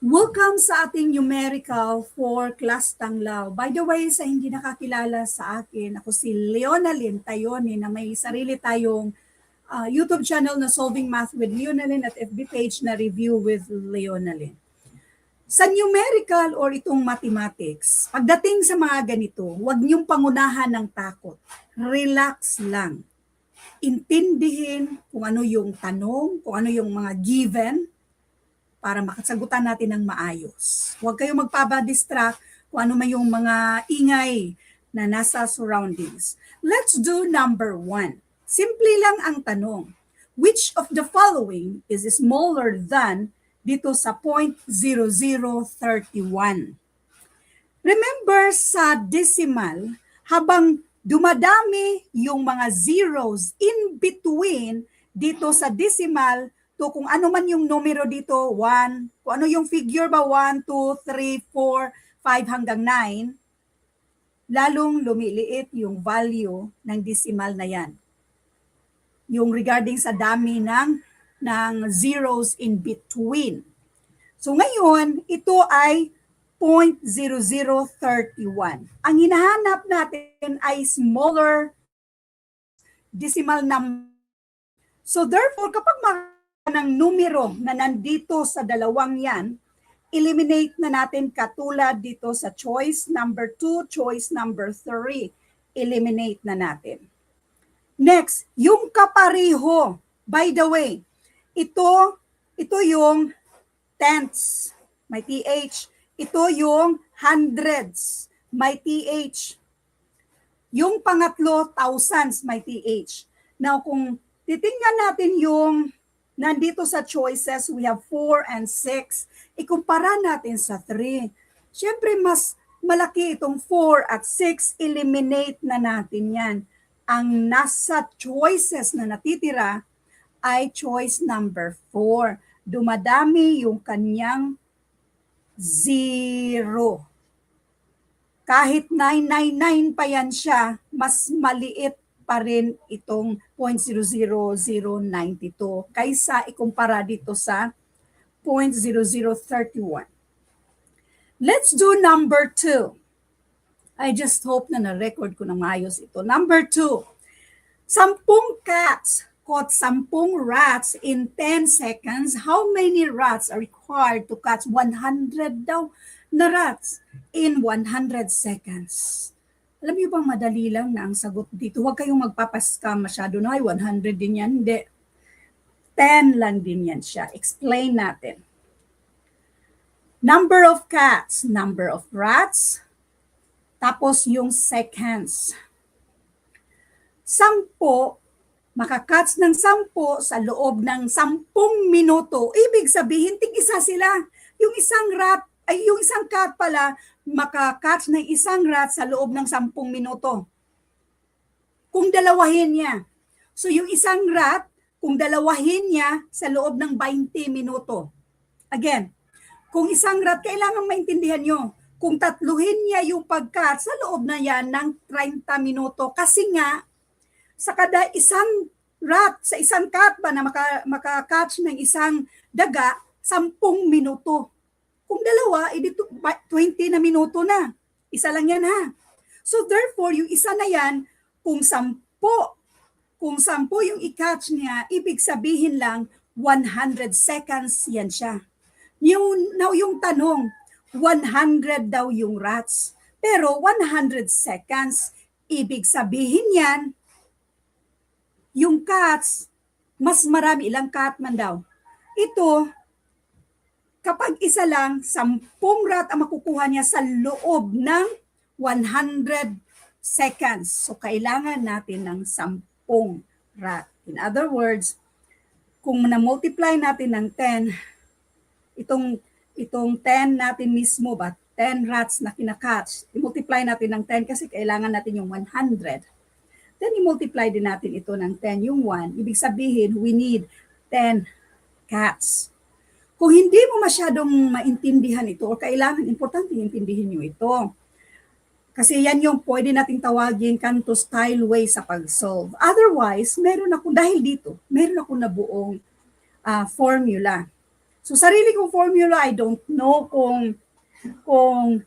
Welcome sa ating numerical for class Tanglaw. By the way, sa hindi nakakilala sa akin, ako si Leonalyn Tayoni na may sarili tayong YouTube channel na Solving Math with Leonalyn at FB page na Review with Leonalyn. Sa numerical or itong mathematics, pagdating sa mga ganito, huwag niyong pangunahan ng takot. Relax lang. Intindihin kung ano yung tanong, kung ano yung mga given, para makasagutan natin ng maayos. Huwag kayong magpabadistract kung ano may yung mga ingay na nasa surroundings. Let's do number 1. Simple lang ang tanong. Which of the following is smaller than dito sa 0.0031? Remember sa decimal, habang dumadami yung mga zeros in between dito sa decimal, to kung ano man yung numero dito, 1, kung ano yung figure ba, 1, 2, 3, 4, 5 hanggang 9, lalong lumiliit yung value ng decimal na yan. Yung regarding sa dami ng zeros in between. So ngayon, ito ay 0.0031. Ang hinahanap natin ay smaller decimal number. So therefore, kapag ng numero na nandito sa dalawang yan, eliminate na natin katulad dito sa choice number 2, choice number 3. Eliminate na natin. Next, yung kapareho. By the way, ito yung tenths, may TH. Ito yung hundreds, may TH. Yung pangatlo, thousands, may TH. Now, kung titingnan natin yung nandito sa choices, we have 4 and 6. Ikumpara natin sa 3. Siyempre, mas malaki itong 4 at 6. Eliminate na natin yan. Ang nasa choices na natitira ay choice number 4. Dumadami yung kanyang 0. Kahit 999 pa yan siya, mas maliit pa rin itong 0.00092 kaysa ikumpara dito sa 0.0031. Let's do number 2. I just hope na na-record ko na maayos ito. Number 2. 10 cats caught 10 rats in 10 seconds. How many rats are required to catch 100 daw na rats in 100 seconds? Alam niyo bang madali lang na ang sagot dito? Huwag kayong magpapaskam masyado. No, ay 100 din yan. Hindi. 10 lang din yan siya. Explain natin. Number of cats, number of rats, tapos yung seconds. 10, makakats ng 10 sa loob ng 10 minuto. Ibig sabihin, tig-isa sila. Yung isang rat, ay yung isang cat pala, makakatch ng isang rat sa loob ng 10 minuto. Kung dalawahin niya. So yung isang rat, kung dalawahin niya sa loob ng 20 minuto. Again, kung isang rat, kailangan maintindihan nyo, kung tatluhin niya yung pagkatch sa loob na yan ng 30 minuto. Kasi nga, sa kada isang rat, sa isang cat ba na makakatch ng isang daga, 10 minuto. Kung dalawa, edi 20 na minuto na. Isa lang yan ha. So therefore, yung isa na yan, kung 10 yung i-catch niya, ibig sabihin lang 100 seconds yan siya. Now yung tanong, 100 daw yung rats. Pero 100 seconds, ibig sabihin yan, yung cats, mas marami, ilang cat man daw. Ito, kapag isa lang, 10 rat ang makukuha niya sa loob ng 100 seconds. So, kailangan natin ng 10 rat. In other words, kung na-multiply natin ng 10, itong 10 natin mismo ba, 10 rats na kinakatch, i-multiply natin ng 10 kasi kailangan natin yung 100. Then, i-multiply din natin ito ng 10, yung 1. Ibig sabihin, we need 10 cats. Kung hindi mo masyadong maintindihan ito, o kailangan, importante intindihin nyo ito. Kasi yan yung pwede nating tawagin Canto style way sa pag-solve. Otherwise, meron ako, dahil dito, meron ako na buong formula. So sarili kong formula, I don't know kung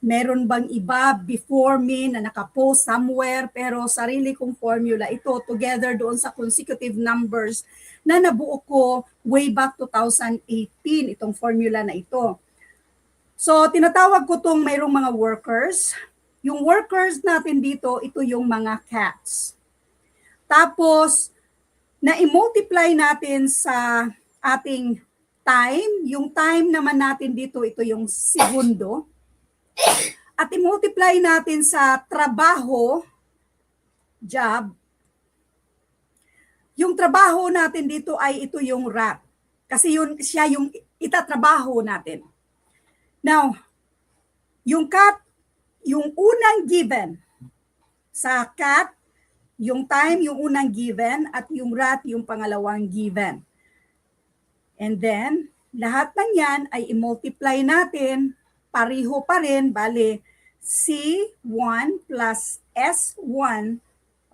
meron bang iba before me na nakapost somewhere, pero sarili kong formula ito together doon sa consecutive numbers na nabuo ko way back 2018, itong formula na ito. So tinatawag ko tong mayroong mga workers. Yung workers natin dito, ito yung mga cats. Tapos, na-multiply natin sa ating time. Yung time naman natin dito, ito yung segundo. At i-multiply natin sa trabaho, job. Yung trabaho natin dito ay ito yung rat. Kasi siya yung itatrabaho natin. Now, yung cat, yung unang given sa cat, yung time, yung unang given, at yung rat, yung pangalawang given. And then, lahat ng yan ay i-multiply natin, pariho pa rin, bale, C1 plus S1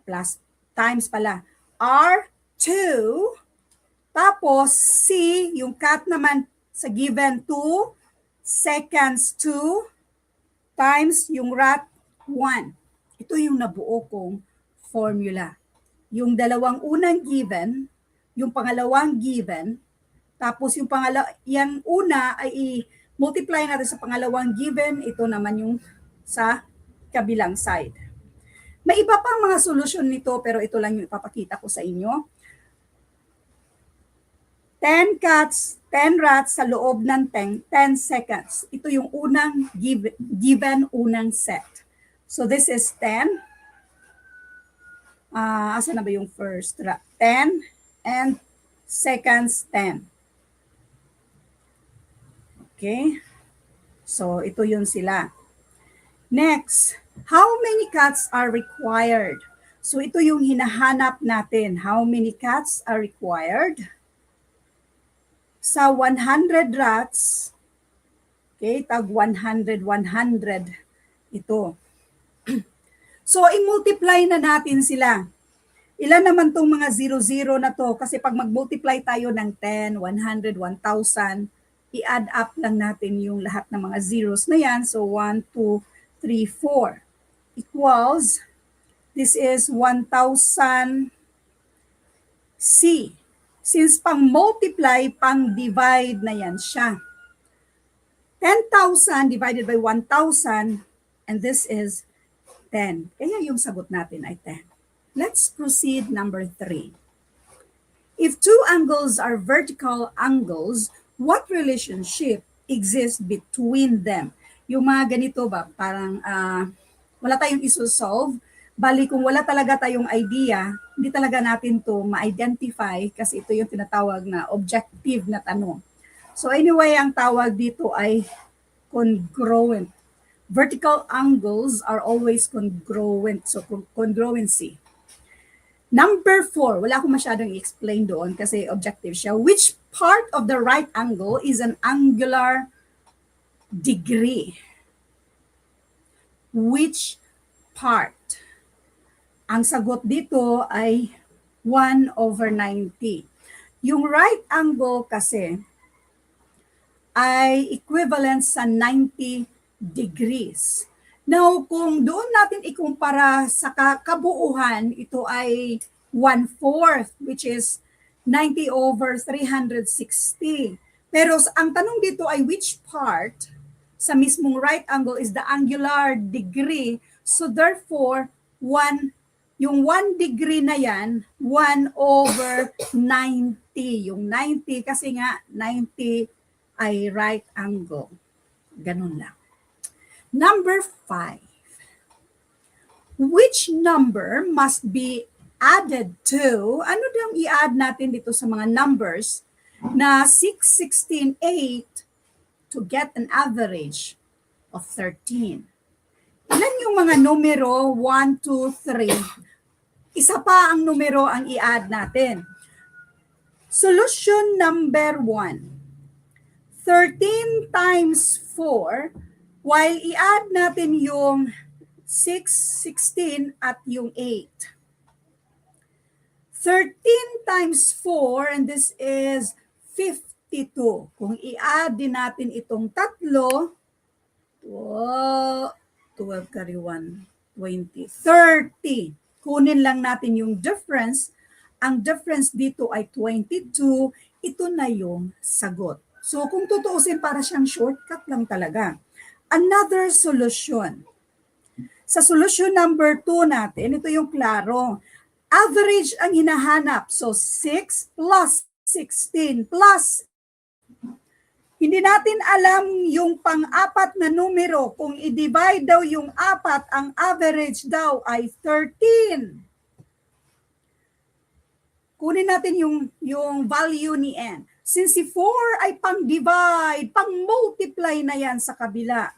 plus times pala, R2, tapos C, yung cat naman sa given 2, seconds 2, times yung rat 1. Ito yung nabuo kong formula. Yung dalawang unang given, yung pangalawang given, tapos yung yung una ay i-multiply natin sa pangalawang given, ito naman yung sa kabilang side. May iba pang mga solusyon nito pero ito lang yung ipapakita ko sa inyo. 10 cats, 10 rats sa loob ng 10 seconds. Ito yung unang given unang set. So this is 10. Asa na ba yung first? 10 and seconds 10. Okay? So ito yun sila. Next, how many cats are required? So ito yung hinahanap natin. How many cats are required? Sa 100 rats, okay, tag 100, 100, ito. So, i-multiply na natin sila. Ilan naman tong mga 00 na to? Kasi pag mag-multiply tayo ng 10, 100, 1,000, i-add up lang natin yung lahat ng mga zeros na yan. So, 1, 2, 3, 4 equals, this is 1,000 C. Since pang-multiply, pang-divide na yan siya. 10,000 divided by 1,000, and this is 10. Kaya yung sagot natin ay 10. Let's proceed number 3. If two angles are vertical angles, what relationship exists between them? Yung mga ganito ba, parang wala tayong isosolve. Bali, kung wala talaga tayong idea, hindi talaga natin to ma-identify kasi ito yung tinatawag na objective na tanong. So anyway, ang tawag dito ay congruent. Vertical angles are always congruent. So congruency. Number 4, wala akong masyadong i-explain doon kasi objective siya. Which part of the right angle is an angular degree? Which part? Ang sagot dito ay 1/90. Yung right angle kasi ay equivalent sa 90 degrees. Now, kung doon natin ikumpara sa kabuuhan, ito ay 1/4, which is 90/360. Pero ang tanong dito ay which part sa mismong right angle is the angular degree. So therefore, yung 1 degree na yan, 1/90. Yung 90 kasi nga 90 ay right angle. Ganun lang. Number 5. Which number must be added to? Ano dang i-add natin dito sa mga numbers na 6, 16, 8 to get an average of 13? Ilan yung mga numero 1, 2, 3? Isa pa ang numero ang i-add natin. Solution number 1. 13 times 4, while i-add natin yung 6, 16 at yung 8. 13 times 4, and this is 15. 52. Kung i-add din natin itong tatlo, 12 carry 1, 20, 30. Kunin lang natin yung difference. Ang difference dito ay 22. Ito na yung sagot. So kung tutuusin, para siyang shortcut lang talaga. Another solution. Sa solution number 2 natin, ito yung klaro. Average ang hinahanap. So 6 plus 16 plus, hindi natin alam yung pang-apat na numero. Kung i-divide daw yung 4, ang average daw ay 13. Kunin natin yung value ni n. Since si 4 ay pang-divide, pang-multiply na yan sa kabila.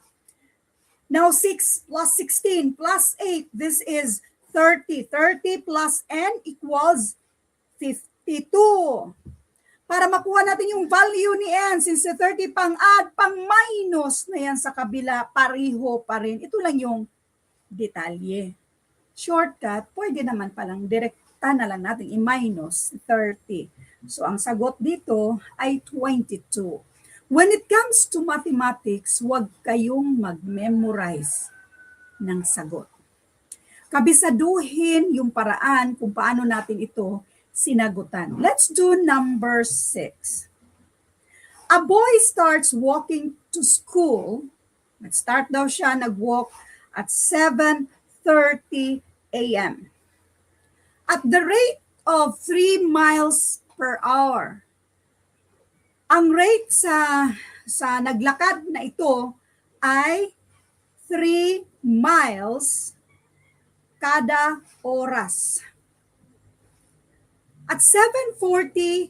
Now 6 plus 16 plus 8, this is 30. 30 plus n equals 52. Para makuha natin yung value ni n, since 30 pang-add, pang-minus na yan sa kabila, pariho pa rin. Ito lang yung detalye. Shortcut, pwede naman palang direkta na lang natin i-minus 30. So ang sagot dito ay 22. When it comes to mathematics, huwag kayong mag-memorize ng sagot. Kabisaduhin yung paraan kung paano natin ito sinagutan. Let's do number 6. A boy starts walking to school. Nag-start daw siya, nag-walk at 7:30 a.m. At the rate of 3 miles per hour. Ang rate sa naglakad na ito ay 3 miles kada oras. At 7:40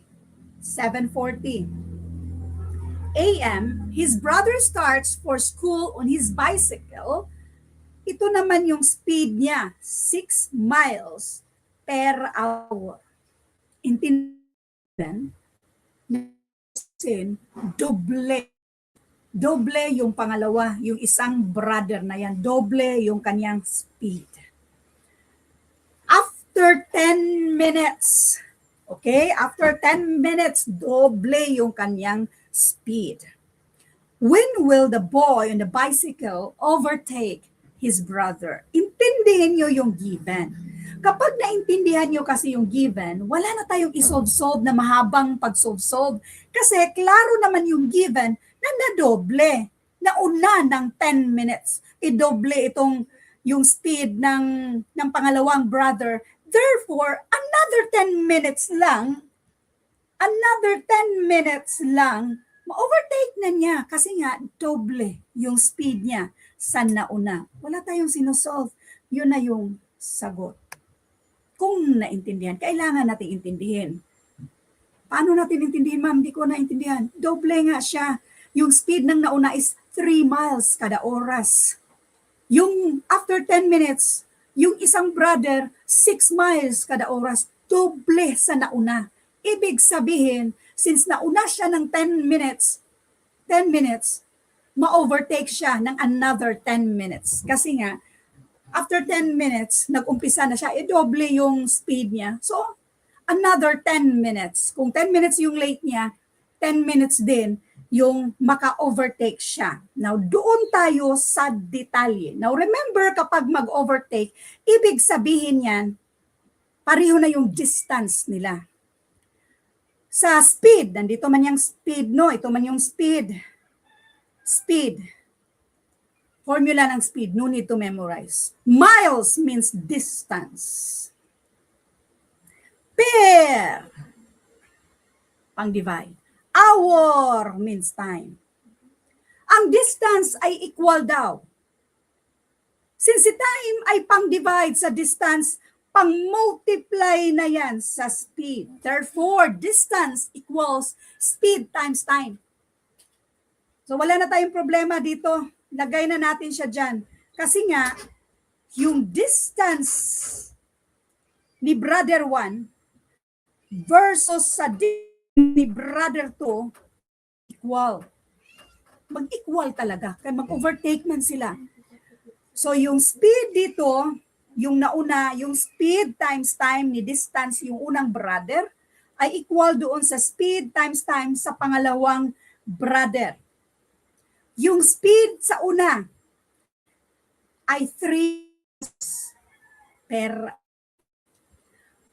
a.m., his brother starts for school on his bicycle. Ito naman yung speed niya, 6 miles per hour. Intindihan? Doble. Doble yung pangalawa, yung isang brother na yan. Doble yung kanyang speed. After 10 minutes, okay? After 10 minutes, doble yung kanyang speed. When will the boy on the bicycle overtake his brother? Intindihin nyo yung given. Kapag naintindihan nyo kasi yung given, wala na tayong isolve-solve na mahabang pag-solve-solve. Kasi klaro naman yung given na nadoble. Nauna ng 10 minutes. Idoble itong yung speed ng pangalawang brother. Therefore, another 10 minutes lang, ma-overtake na niya kasi nga doble yung speed niya sa nauna. Wala tayong sinusolve. Yun na yung sagot. Kung naintindihan, kailangan natin intindihin. Paano natin intindihin, ma'am? Hindi ko naintindihan. Doble nga siya. Yung speed ng nauna is 3 miles kada oras. Yung after 10 minutes, yung isang brother, 6 miles kada oras, doble sa nauna. Ibig sabihin, since nauna siya ng 10 minutes, ma-overtake siya ng another 10 minutes. Kasi nga, after 10 minutes, nag-umpisa na siya, doble yung speed niya. So, another 10 minutes. Kung 10 minutes yung late niya, 10 minutes din yung maka-overtake siya. Now, doon tayo sa detalye. Now, remember, kapag mag-overtake, ibig sabihin yan, pareho na yung distance nila. Sa speed, nandito man yung speed, no? Ito man yung speed. Speed. Formula ng speed, no need to memorize. Miles means distance. Per. Pang-divide. Hour means time. Ang distance ay equal daw. Since si time ay pang-divide sa distance, pang-multiply na yan sa speed. Therefore, distance equals speed times time. So wala na tayong problema dito. Lagay na natin siya dyan. Kasi nga, yung distance ni brother 1 versus sa ni brother 2, equal. Mag-equal talaga. Kaya mag-overtake man sila. So yung speed dito, yung nauna, yung speed times time ni distance yung unang brother, ay equal doon sa speed times time sa pangalawang brother. Yung speed sa una ay 3 per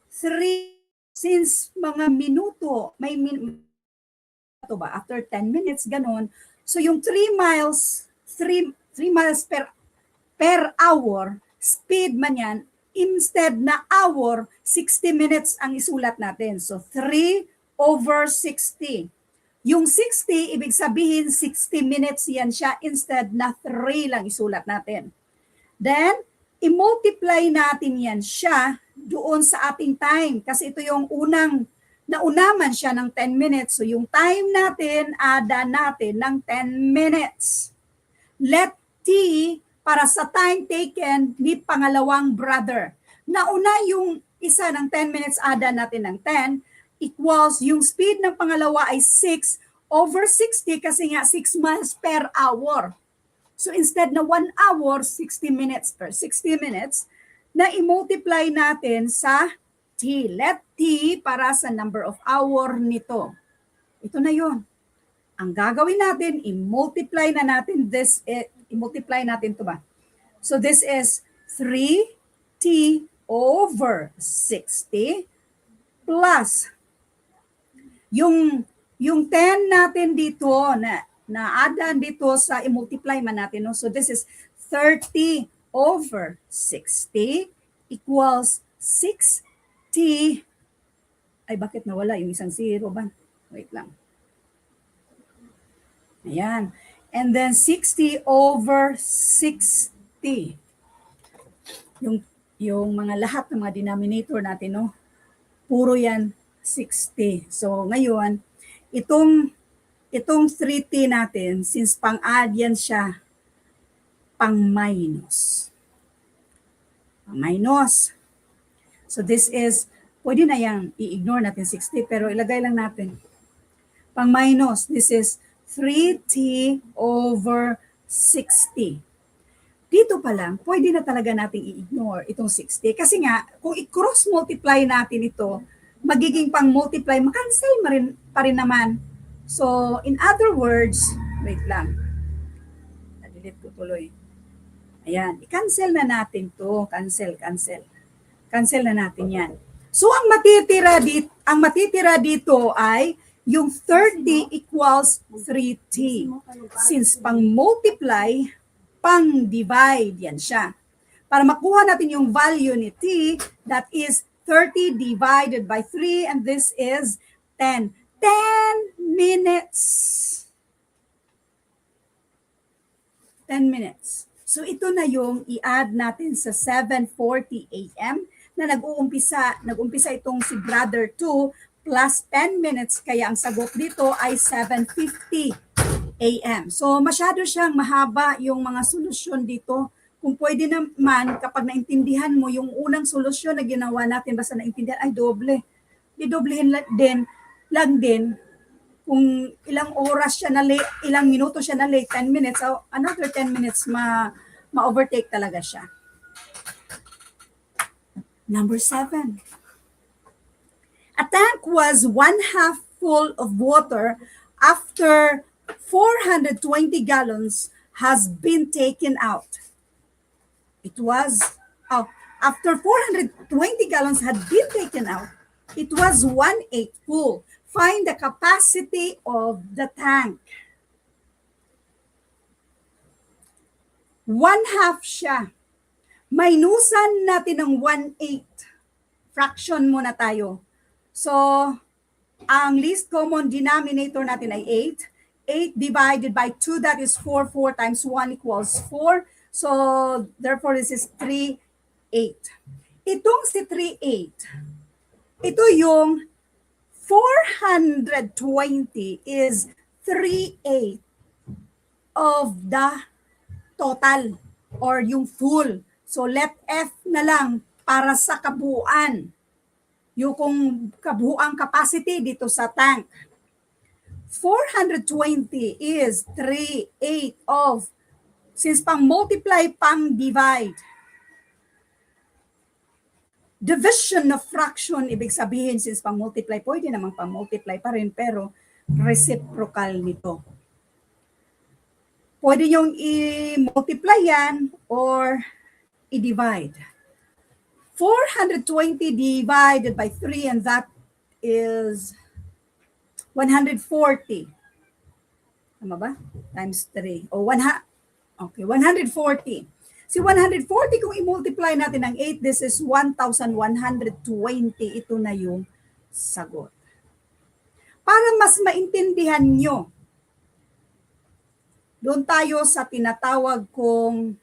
3 since mga minuto, may ito ba, after 10 minutes, ganun. So yung 3 miles, 3 miles per hour, speed man yan, instead na hour, 60 minutes ang isulat natin. So 3 over 60. Yung 60, ibig sabihin 60 minutes yan siya instead na 3 lang isulat natin. Then, i-multiply natin yan siya doon sa ating time. Kasi ito yung nauna man siya ng 10 minutes. So yung time natin, ada natin ng 10 minutes. Let T para sa time taken ni pangalawang brother. Nauna yung isa ng 10 minutes, ada natin ng 10, equals yung speed ng pangalawa ay 6 over 60 kasi nga 6 miles per hour. So instead na 1 hour, 60 minutes per 60 minutes, na i-multiply natin sa T. Let T para sa number of hour nito. Ito na yon. Ang gagawin natin, i-multiply na natin this, i-multiply natin ito ba? So this is 3T over 60 plus yung 10 natin dito na add dito sa i-multiply man natin. No? So this is 30 over 60 equals 6T. Ay, bakit nawala yung isang zero ba? Wait lang. Ayan. And then 60 over 60. Yung mga lahat ng mga denominator natin, no? Puro yan 60. So ngayon, itong 3t natin, since pang-add yan siya, pang-minus. Pang-minus. So this is, pwede na yan, i-ignore natin 60, pero ilagay lang natin. Pang-minus, this is 3t over 60. Dito pa lang, pwede na talaga nating i-ignore itong 60. Kasi nga, kung i-cross multiply natin ito, magiging pang-multiply, makancel pa rin naman. So, in other words, wait lang. Na-delete ko tuloy. Ayan, i-cancel na natin to. Cancel. Cancel na natin yan. So, ang matitira dito ay yung 30 equals 3t. Since pang-multiply, pang-divide yan siya. Para makuha natin yung value ni t, that is 30 divided by 3, and this is 10. 10 minutes. 10 minutes. So ito na yung i-add natin sa 7:40 a.m. na nag-uumpisa itong si brother 2 plus 10 minutes, kaya ang sagot dito ay 7:50 a.m. So masyado siyang mahaba yung mga solusyon dito. Kung pwede naman, kapag naintindihan mo yung unang solusyon na ginawa natin, basta naintindihan, ay doble. Didoblehin lang din kung ilang oras siya na late, ilang minuto siya na late, 10 minutes, so another 10 minutes ma-overtake talaga siya. Number 7. A tank was 1/2 full of water after 420 gallons has been taken out. It was, after 420 gallons had been taken out, it was 1/8 full. Find the capacity of the tank. 1/2 siya. Minusan natin ng 1/8. Fraction muna tayo. So, ang least common denominator natin ay 8. 8 divided by 2, that is 4. 4 times 1 equals 4. So, therefore, this is 3/8. Itong si 3/8, ito yung 420 is 3/8 of the total or yung full. So, let F na lang para sa kabuuan. Yung kabuuang capacity dito sa tank. 420 is 3/8 of, since pang multiply, pang divide. division of fraction, ibig sabihin, since pang-multiply, pwede namang pang-multiply pa rin, pero reciprocal nito. Pwede yung i-multiply yan or i-divide. 420 divided by 3, and that is 140. Tama ba? Times 3. O, okay, 140. Si 140, kung i-multiply natin ng 8, this is 1,120. Ito na yung sagot. Para mas maintindihan nyo, doon tayo sa tinatawag kong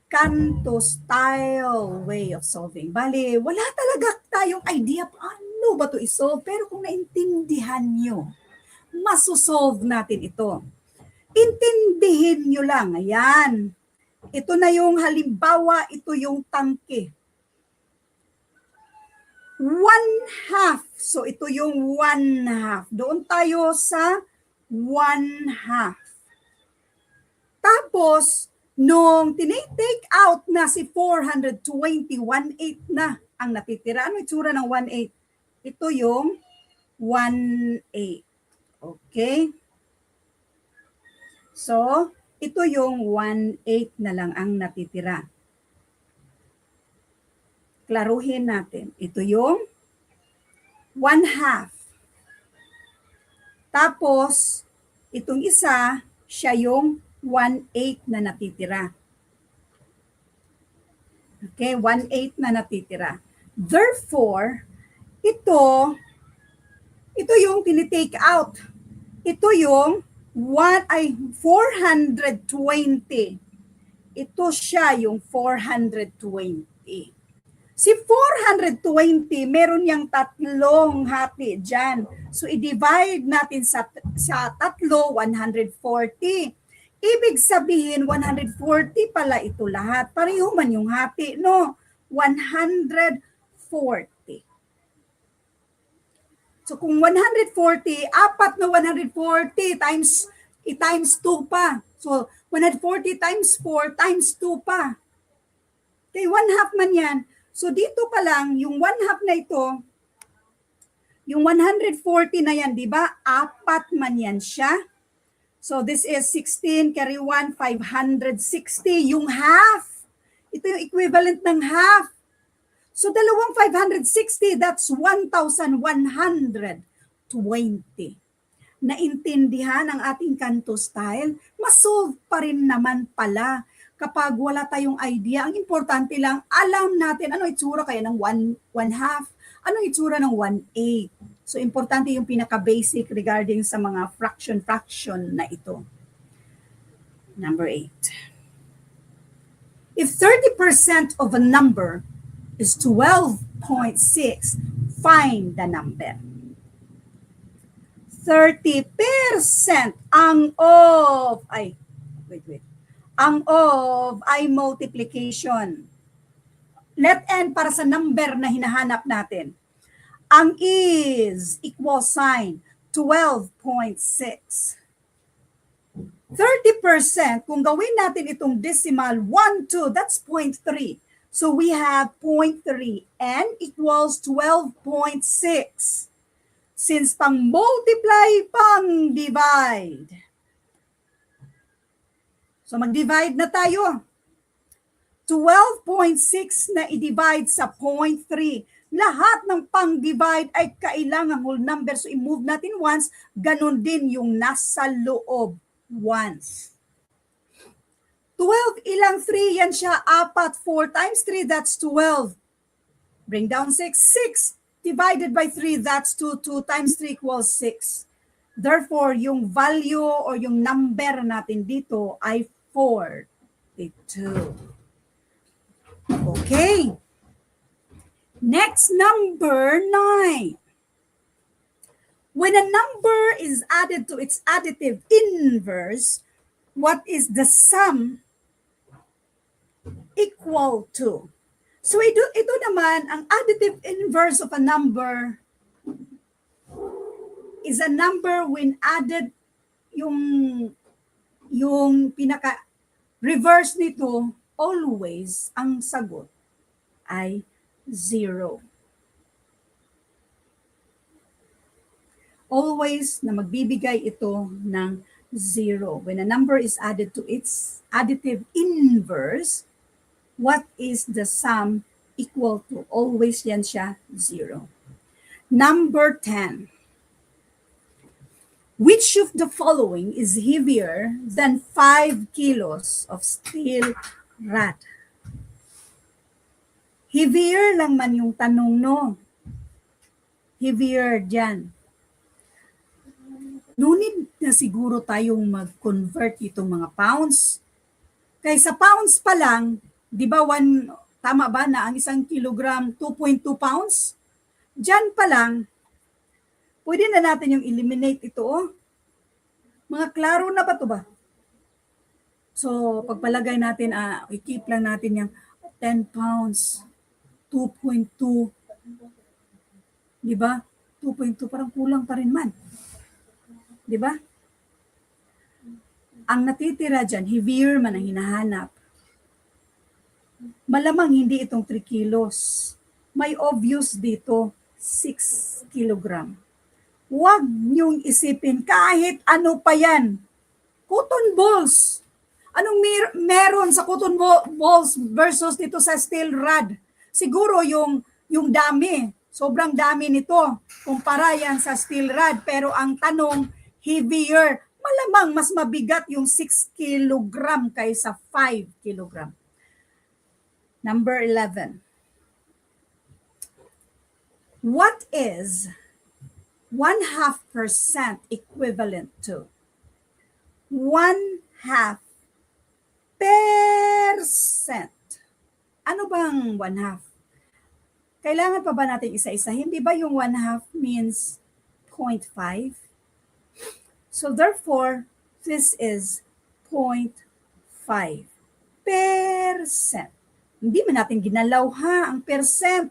Canto style way of solving. Bali, wala talaga tayong idea paano ba ito isolve, pero kung naintindihan nyo, masosolve natin ito. Intindihin nyo lang. Ayan. Ito na yung halimbawa, ito yung tangke. 1/2. So ito yung 1/2. Doon tayo sa 1/2. Tapos, nung tinitake out na si 420, 1/8 na ang natitira. Ano itsura ng 1/8? Ito yung 1/8. Okay? So, ito yung 1/8 na lang ang natitira. Klaruhin natin. Ito yung 1/2. Tapos, itong isa, siya yung 1/8 na natitira. Okay, 1/8 na natitira. Therefore, ito yung tinitake out. Ito yung 420. Ito siya yung 420. Si 420, meron yang tatlong hati dyan. So, i-divide natin sa tatlo, 140. Ibig sabihin, 140 pala ito lahat. Pareho man yung hati, no? 140. So kung 140, apat na 140 times 2 pa. So 140 times 4 times 2 pa. Okay, 1/2 man yan. So dito pa lang, yung 1/2 na ito, yung 140 na yan, di ba? Apat man yan siya. So this is 16, carry 1, 560. Yung half. Ito yung equivalent ng half. So dalawang 560, that's 1,120. Naintindihan ang ating Canto style? Masolve pa rin naman pala kapag wala tayong idea. Ang importante lang, alam natin ano itsura kaya ng 1/2, ano itsura ng 1/8. So, importante yung pinaka-basic regarding sa mga fraction na ito. Number 8. If 30% of a number is 12.6, find the number. 30% ang of ay multiplication. Let n para sa number na hinahanap natin. Ang is equal sign 12.6. 30%, kung gawin natin itong decimal 1, 2, that's 0.3. So we have 0.3. N equals 12.6. Since pang multiply, pang divide. So mag-divide na tayo. 12.6 na i-divide sa 0.3. Lahat ng pang-divide ay kailangan whole number. So i-move natin once, ganun din yung nasa loob once. 12, ilang 3? Yan siya, 4. 4 times 3, that's 12. Bring down 6. 6 divided by 3, that's 2. 2 times 3 equals 6. Therefore, yung value or yung number natin dito ay 42. Okay. Next, number 9. When a number is added to its additive inverse, what is the sum equal to? So ito naman, ang additive inverse of a number is a number when added yung pinaka-reverse nito, always ang sagot ay 0. Always na magbibigay ito ng 0. When a number is added to its additive inverse, what is the sum equal to? Always yan siya 0. Number 10. Which of the following is heavier than 5 kilos of steel rod? Heavier lang man yung tanong, no? Heavier dyan. No need na siguro tayong mag-convert itong mga pounds. Kaysa pounds pa lang, di ba tama ba na ang 1 kilogram 2.2 pounds? Diyan pa lang, pwede na natin yung eliminate ito. Oh. Mga klaro na ba ito ba? So, pagpalagay natin, i-keep lang natin yung 10 pounds, 2.2. Di ba? 2.2 parang kulang pa rin man. Di ba? Ang natitira dyan, heavier man ang hinahanap. Malamang hindi itong 3 kilos. May obvious dito, 6 kilogram. Huwag niyong isipin kahit ano pa yan. Cotton balls. Anong meron sa cotton balls versus dito sa steel rod? Siguro yung dami. Sobrang dami nito. Kumpara yan sa steel rod. Pero ang tanong, heavier. Malamang mas mabigat yung 6 kilogram kaysa 5 kilogram. Number 11. What is 0.5% equivalent to? 0.5%. Ano bang 1/2? Kailangan pa ba natin isa-isa? Hindi ba yung 1/2 means 0.5? So therefore, this is 0.5%. Hindi man natin ginalaw ang percent.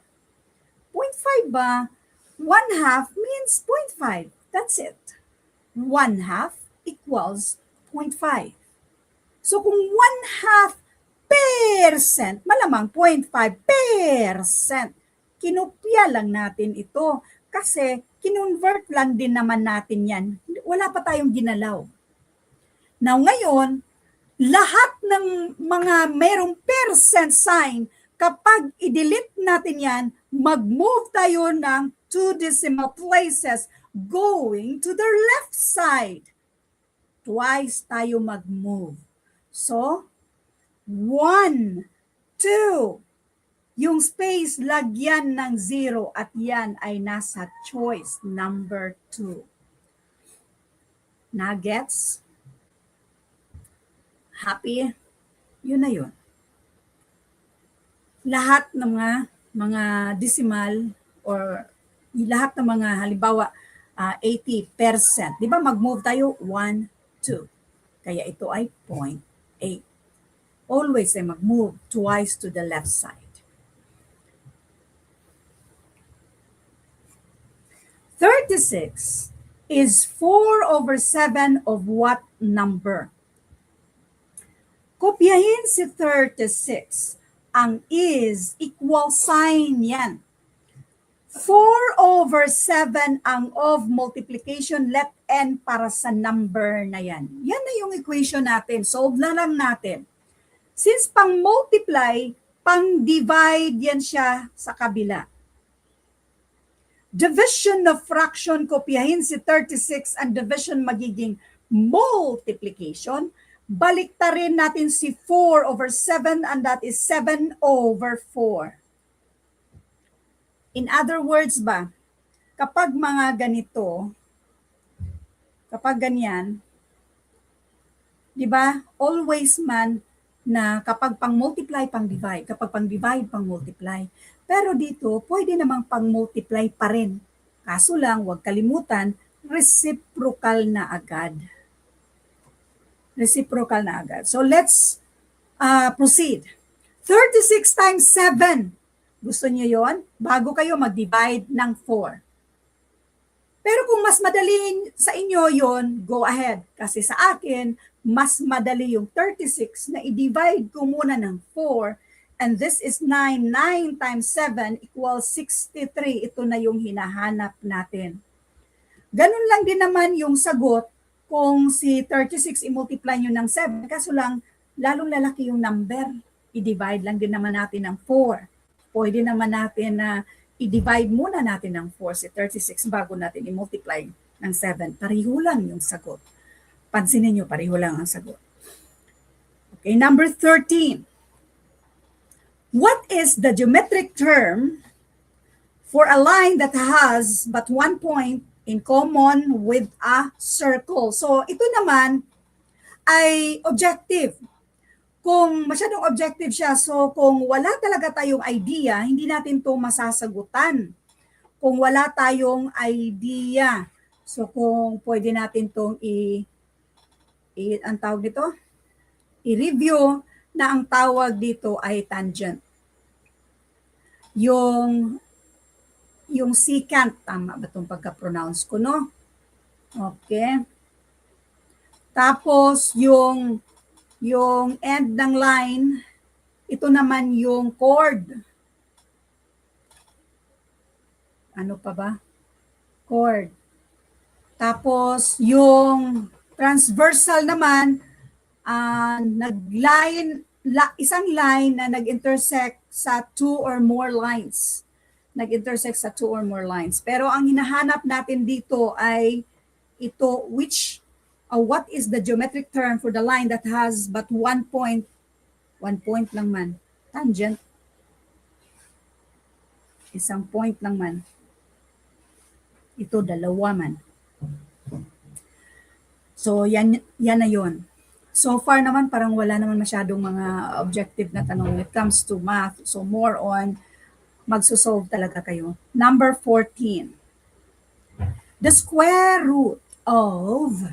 0.5 ba? 1/2 means 0.5. That's it. 1/2 equals 0.5. So kung 0.5%, malamang 0.5%. Kinopya lang natin ito kasi kinonvert lang din naman natin yan. Wala pa tayong ginalaw. Now ngayon, lahat ng mga merong percent sign, kapag i-delete natin yan, mag-move tayo ng 2 decimal places going to the left side. Twice tayo mag-move. So, 1, 2. Yung space, lagyan ng 0 at yan ay nasa choice number 2. Nuggets? Happy? Yun na yun. Lahat ng mga decimal or lahat ng mga halimbawa 80%. Di ba mag-move tayo 1, 2. Kaya ito ay 0.8. Always ay mag-move twice to the left side. 36 is 4/7 of what number? Kopyahin si 36. Ang is equal sign yan. 4/7 ang of multiplication, let n para sa number na yan. Yan na yung equation natin. Solve na lang natin. Since pang multiply, pang divide yan siya sa kabila. Division of fraction, kopyahin si 36, ang division magiging multiplication. Baliktarin natin si 4/7 and that is 7/4. In other words ba, kapag mga ganito, kapag ganyan, di ba, always man na kapag pang-multiply, pang-divide, kapag pang-divide, pang-multiply. Pero dito, pwede namang pang-multiply pa rin. Kaso lang, huwag kalimutan, reciprocal na agad. Reciprocal na agad. So let's proceed. 36 times 7. Gusto niyo yon? Bago kayo mag-divide ng 4. Pero kung mas madali sa inyo yon, go ahead. Kasi sa akin, mas madali yung 36 na i-divide ko muna ng 4 and this is 9. 9 times 7 equals 63. Ito na yung hinahanap natin. Ganun lang din naman yung sagot kung si 36 i-multiply nyo ng 7. Kaso lang, lalong lalaki yung number. I-divide lang din naman natin ng 4. Pwede naman natin na i-divide muna natin ng 4 si 36 bago natin i-multiply ng 7. Pareho lang yung sagot. Pansinin nyo, pareho lang ang sagot. Okay, number 13. What is the geometric term for a line that has but one point in common with a circle? So ito naman ay objective. Kung masyadong objective siya, so kung wala talaga tayong idea, hindi natin to masasagutan. Kung wala tayong idea, so kung pwede natin tong ang tawag dito, i-review na ang tawag dito ay tangent. Yung secant, tama ba itong pagka-pronounce ko, no? Okay. Tapos, yung end ng line, ito naman yung chord. Ano pa ba? Chord. Tapos, yung transversal naman, isang line na nag-intersect sa two or more lines. Nag-intersect sa two or more lines. Pero ang hinahanap natin dito ay ito, what is the geometric term for the line that has but one point lang man, tangent. Isang point lang man. Ito, dalawa man. So, yan na yun. So far naman, parang wala naman masyadong mga objective na tanong when it comes to math. So more on, magsusolve talaga kayo. Number 14. The square root of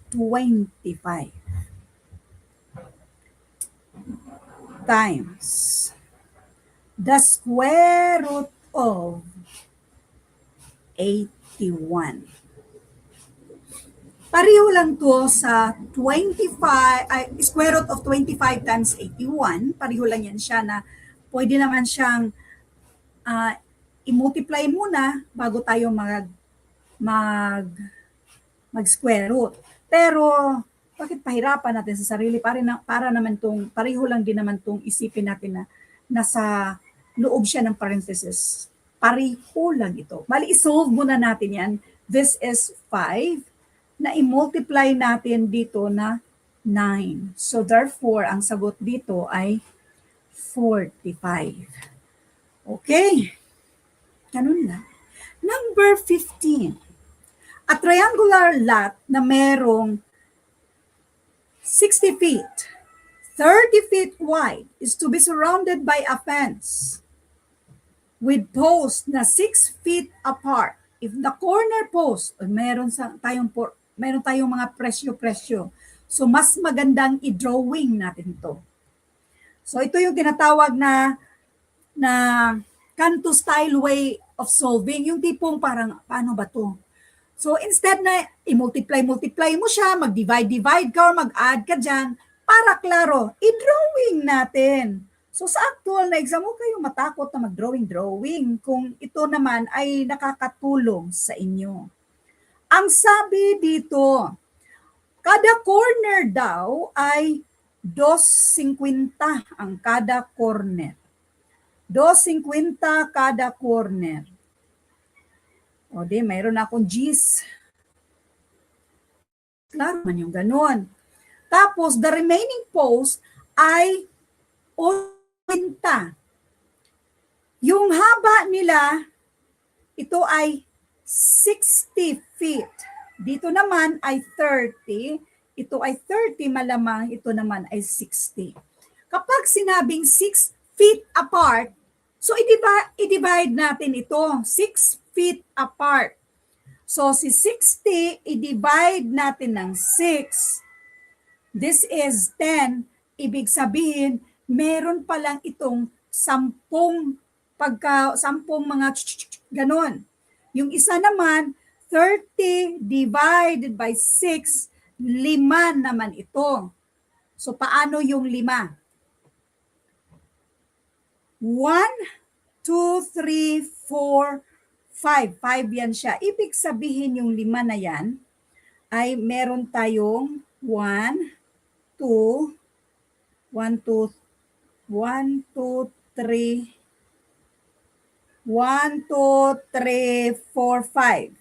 25 times the square root of 81. Pareho lang to sa 25, square root of 25 times 81. Pareho lang yan siya na pwede naman siyang i-multiply muna bago tayo mag-square root. Pero bakit pahirapan natin sa sarili? Para naman tong, pareho lang din naman tong isipin natin na nasa loob siya ng parenthesis. Pareho lang ito. Bali, isolve muna natin yan. This is 5. Na i-multiply natin dito na 9. So therefore, ang sagot dito ay 45. Okay. Ganun lang. Number 15. A triangular lot na merong 60 feet, 30 feet wide is to be surrounded by a fence with posts na 6 feet apart. If the corner post, meron tayong mga presyo-presyo. So, mas magandang i-drawing natin to. So, ito yung tinatawag na Cantu style way of solving. Yung tipong parang, paano ba to? So, instead na i-multiply mo siya, mag-divide ka or mag-add ka dyan, para klaro, i-drawing natin. So, sa actual na exam, huwag kayong matakot na mag-drawing kung ito naman ay nakakatulong sa inyo. Ang sabi dito, kada corner daw ay 2.50 ang kada corner. 2.50 kada corner. O di, mayroon akong G's. Klaro man yung ganun. Tapos, the remaining post ay 80. Yung haba nila, ito ay 60 feet. Dito naman ay 30. Ito ay 30 malamang. Ito naman ay 60. Kapag sinabing 6 feet apart, so i-divide natin ito. 6 feet apart. So si 60, i-divide natin ng 6. This is 10. Ibig sabihin, meron palang itong 10 mga ganon. Yung isa naman, 30 divided by 6, 5 naman ito. So, paano yung 5? 1, 2, 3, 4, 5. 5 yan siya. Ibig sabihin yung 5 na yan ay meron tayong 1, 2, 1, 2, 1, 2, 3, 1, 2, 3, 4, 5.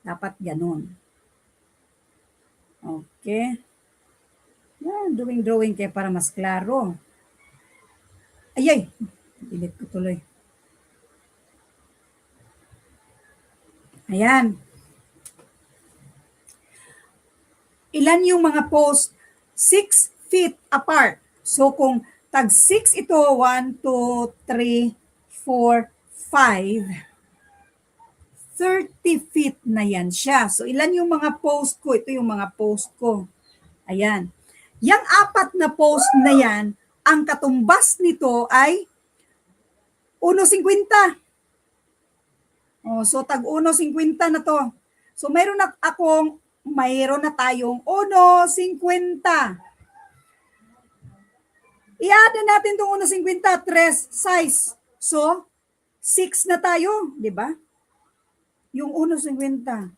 Dapat ganun. Okay. Yan, drawing kayo para mas klaro. Ayay, delete ko tuloy. Ayan. Ilan yung mga post? 6 feet apart. So kung tag 6 ito, 1, 2, 3, 4, 5, 30 feet na yan siya. So ilan yung mga post ko? Ito yung mga post ko. Ayan. Yang 4 na post na yan, ang katumbas nito ay 1.50. So tag 1.50 na to. So mayroon na tayong 1.50. I-add natin itong 1.50, 3 size. So, 6 na tayo, di ba? Yung 1.50,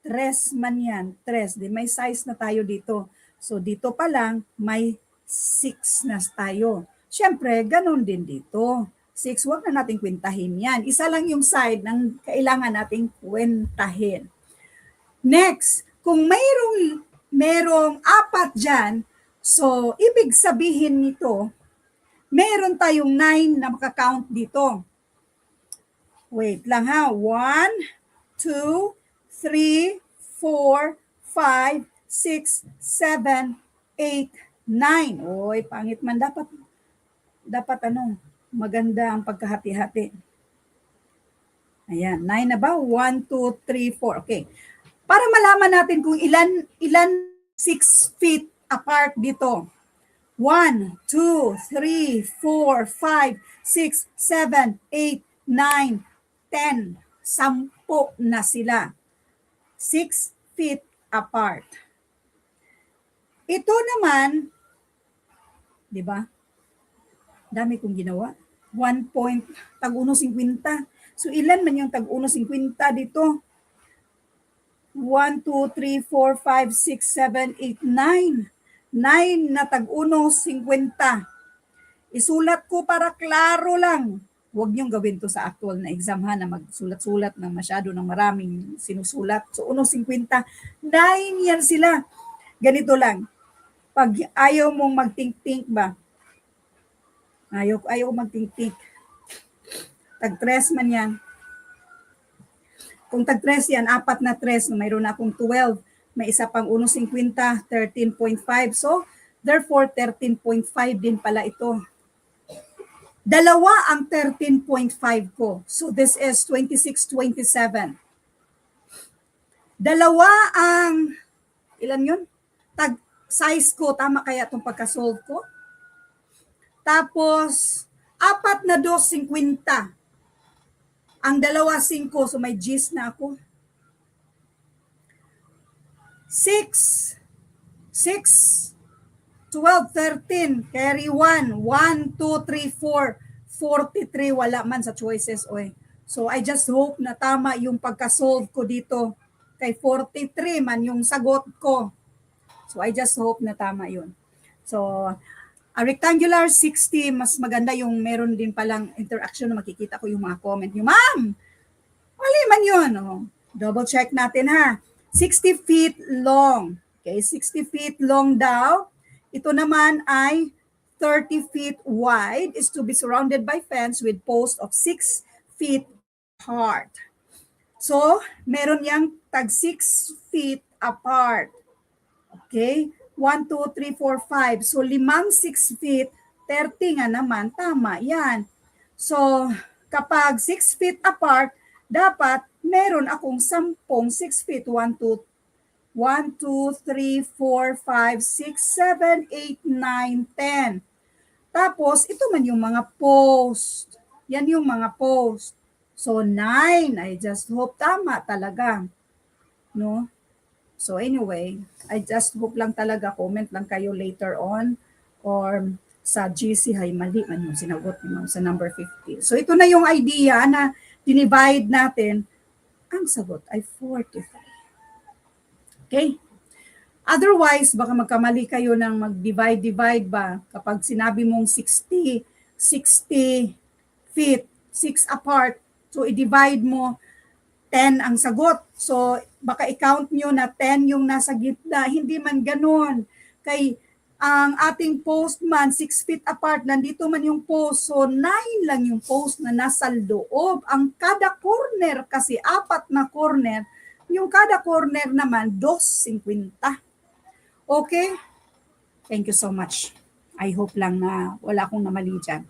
3 man yan, 3. Di may size na tayo dito. So, dito pa lang, may 6 na tayo. Siyempre, ganun din dito. 6, wag na natin kwentahin yan. Isa lang yung side ng kailangan nating kwentahin. Next, kung merong 4 dyan, so, ibig sabihin nito, meron tayong 9 na makakount dito. Wait lang ha. 1, 2, 3, 4, 5, 6, 7, 8, 9. Oy, pangit man. Dapat maganda ang pagkahati-hati. Ayan, 9 na ba? 1, 2, 3, 4. Okay. Para malaman natin kung ilan 6 feet apart dito. 1, 2, 3, 4, 5, 6, 7, 8, 9, 10. 10 na sila. 6 feet apart. Ito naman, di ba? Dami kong ginawa. 1 point, tag 1.50. So ilan man yung tag 1.50 dito? 1, 2, 3, 4, 5, 6, 7, 8, 9. 9 na tag 1.50. Isulat ko para klaro lang. Huwag niyong gawin to sa actual na exam ha, na magsulat-sulat ng masyado ng maraming sinusulat. So 1.50, 9 yan sila. Ganito lang. Pag ayaw mong mag-think-think ba? Ayaw mag-think-think. Tag 3 man yan. Kung tag 3 yan, 4 na 3, mayroon na akong 12. May isa pang 1.50, 13.5. So, therefore, 13.5 din pala ito. Dalawa ang 13.5 ko. So, this is 26.27. Dalawa ang, ilan yun? Tag size ko, tama kaya itong pagka-solve ko? Tapos, 4 na 2.50. Ang dalawa 5, so may G's na ako. 6, 12, 13, carry 1, 1, 2, 3, 4, 43, wala man sa choices, oy. So I just hope na tama yung pagka-solve ko dito. Kay 43 man yung sagot ko. So I just hope na tama yun. So, a rectangular 60, mas maganda yung meron din palang interaction na makikita ko yung mga comment nyo. Ma'am, mali man yun. Oh, double check natin ha. 60 feet long. Okay, 60 feet long daw. Ito naman ay 30 feet wide, is to be surrounded by fence with posts of 6 feet apart. So, meron yang tag 6 feet apart. Okay? 1, 2, 3, 4, 5. So, 5, 6 feet, 30 nga naman. Tama, yan. So, kapag 6 feet apart, dapat meron akong 10 6 feet. 1, 2, 3, 4, 5, 6, 7, 8, 9, 10. Tapos, ito man yung mga post. Yan yung mga post. So, 9. I just hope tama talaga. No? So anyway, I just hope lang talaga comment lang kayo later on or sa GC ay mali man yung sinagot ni Ma'am sa number 50. So ito na yung idea na dinivide natin. Ang sagot ay 45. Okay? Otherwise, baka magkamali kayo ng mag-divide ba kapag sinabi mong 60 feet, 6 apart. So i-divide mo 10 ang sagot. So, baka i-count nyo na 10 yung nasa gitna. Hindi man ganun. Kay ang ating post man, 6 feet apart, nandito man yung post. So, 9 lang yung post na nasa loob. Ang kada corner kasi, 4 na corner. Yung kada corner naman, 2.50. Okay? Thank you so much. I hope lang na wala akong namali dyan.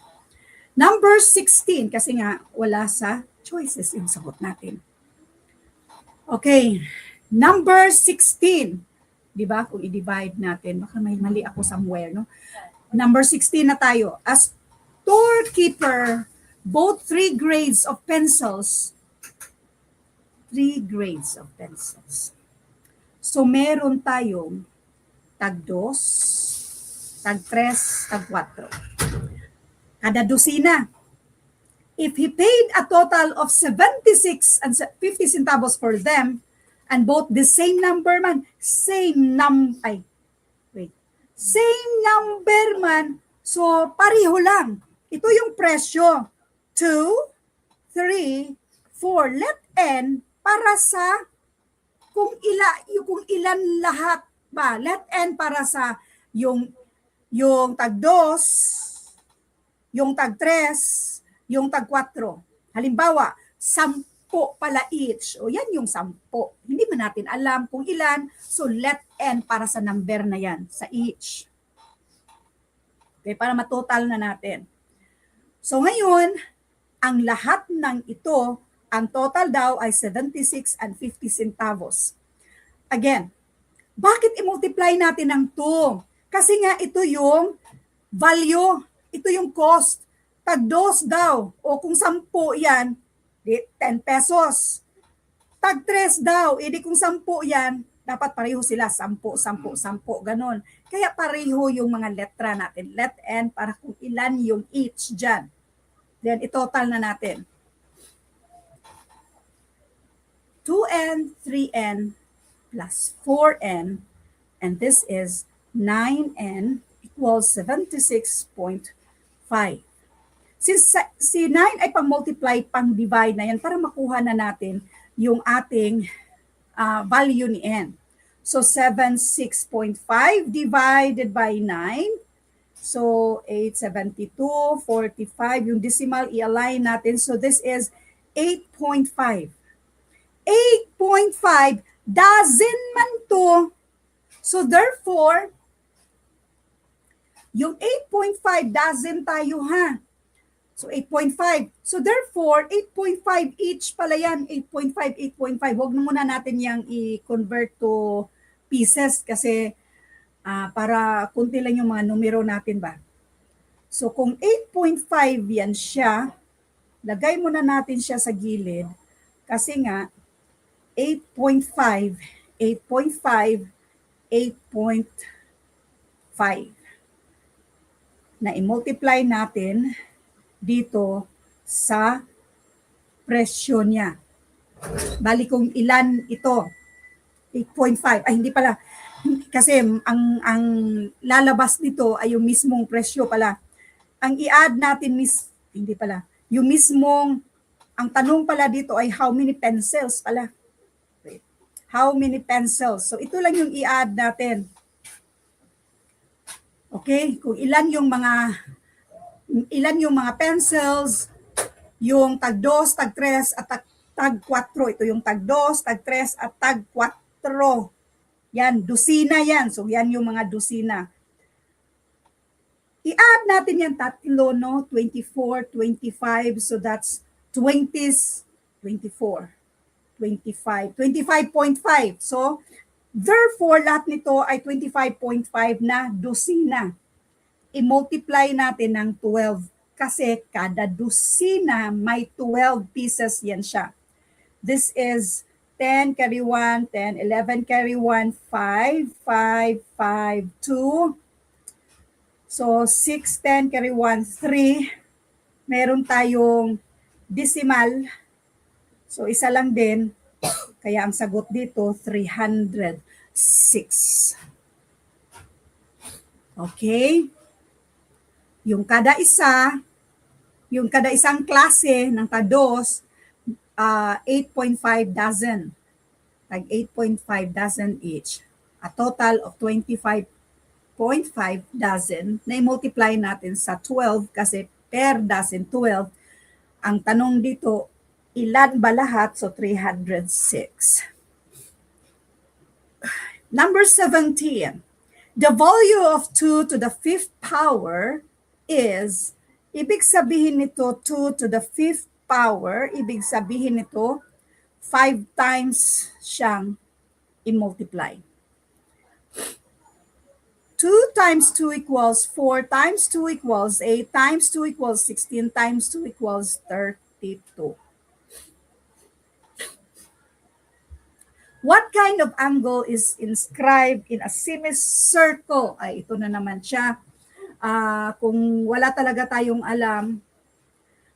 Number 16, kasi nga wala sa choices yung sagot natin. Okay, number 16. Di ba? Kung i-divide natin, baka may mali ako somewhere, no? Number 16 na tayo. As storekeeper, both 3 grades of pencils. 3 grades of pencils. So, meron tayong tag 2, tag 3, tag 4. Kada dosina. If he paid a total of 76 and 50 centavos for them, and both the same number man, same number man, so pareho lang. Ito yung presyo. 2, 3, 4. Let N para sa kung ilan lahat ba. Let N para sa yung tag 2, yung tag 3, yung tag 4. Halimbawa, 10 pala each. O yan yung 10. Hindi man natin alam kung ilan. So let N para sa number na yan, sa each. Okay, para matotal na natin. So ngayon, ang lahat ng ito, ang total daw ay 76 and 50 centavos. Again, bakit i-multiply natin ng 2? Kasi nga ito yung value, ito yung cost. Tag 2 daw, o kung 10 yan, 10 pesos. Tag 3 daw, edi kung 10 yan, dapat pareho sila, 10, 10, 10, ganon. Kaya pareho yung mga letra natin. Let N para kung ilan yung each dyan. Then, itotal na natin. 2N, 3N, plus 4N, and this is 9N equals 76.5. Since si 9 ay pang-multiply, pang-divide na yan para makuha na natin yung ating value ni N. So 76.5 divided by 9. So 872, 45. Yung decimal i-align natin. So this is 8.5. 8.5 dozen man to. So therefore, yung 8.5 dozen tayo ha. So 8.5. So therefore, 8.5 each pala yan. 8.5, 8.5. Huwag na muna natin yung i-convert to pieces kasi para kunti lang yung mga numero natin ba. So kung 8.5 yan siya, lagay muna natin siya sa gilid kasi nga 8.5, 8.5, 8.5 na i-multiply natin dito sa presyo niya. Bali kung ilan ito, 8.5, ay hindi pala, kasi ang lalabas dito ay yung mismong presyo pala. Ang i-add natin hindi pala, yung mismong, ang tanong pala dito ay how many pencils pala. Wait. How many pencils? So ito lang yung i-add natin. Okay, kung ilan yung mga pencils, yung tag 2, tag 3 at tag 4. Ito yung tag 2, tag 3 at tag 4. Yan, dosina yan. So yan yung mga dosina. I-add natin yan tatlo, no? 24, 25. So that's 20s, 24, 25, 25.5. So therefore, lahat nito ay 25.5 na dosina. I-multiply natin ng 12 kasi kada dosina may 12 pieces yan siya. This is 10 carry 1, 10, 11 carry 1, 5, 5, 5, 2. So 6, 10 carry 1, 3. Meron tayong decimal. So isa lang din. Kaya ang sagot dito, 306. Okay? Yung kada isang klase ng tados, 8.5 dozen. Tag 8.5 dozen each. A total of 25.5 dozen na i-multiply natin sa 12 kasi per dozen 12. Ang tanong dito, ilan ba lahat? So 306. Number 17. The value of 2 to the 5th power is, ibig sabihin nito 2 to the 5th power, ibig sabihin nito 5 times siyang i-multiply. 2 times 2 equals 4 times 2 equals 8 times 2 equals 16 times 2 equals 32. What kind of angle is inscribed in a semicircle? Ay, ito na naman siya. Kung wala talaga tayong alam,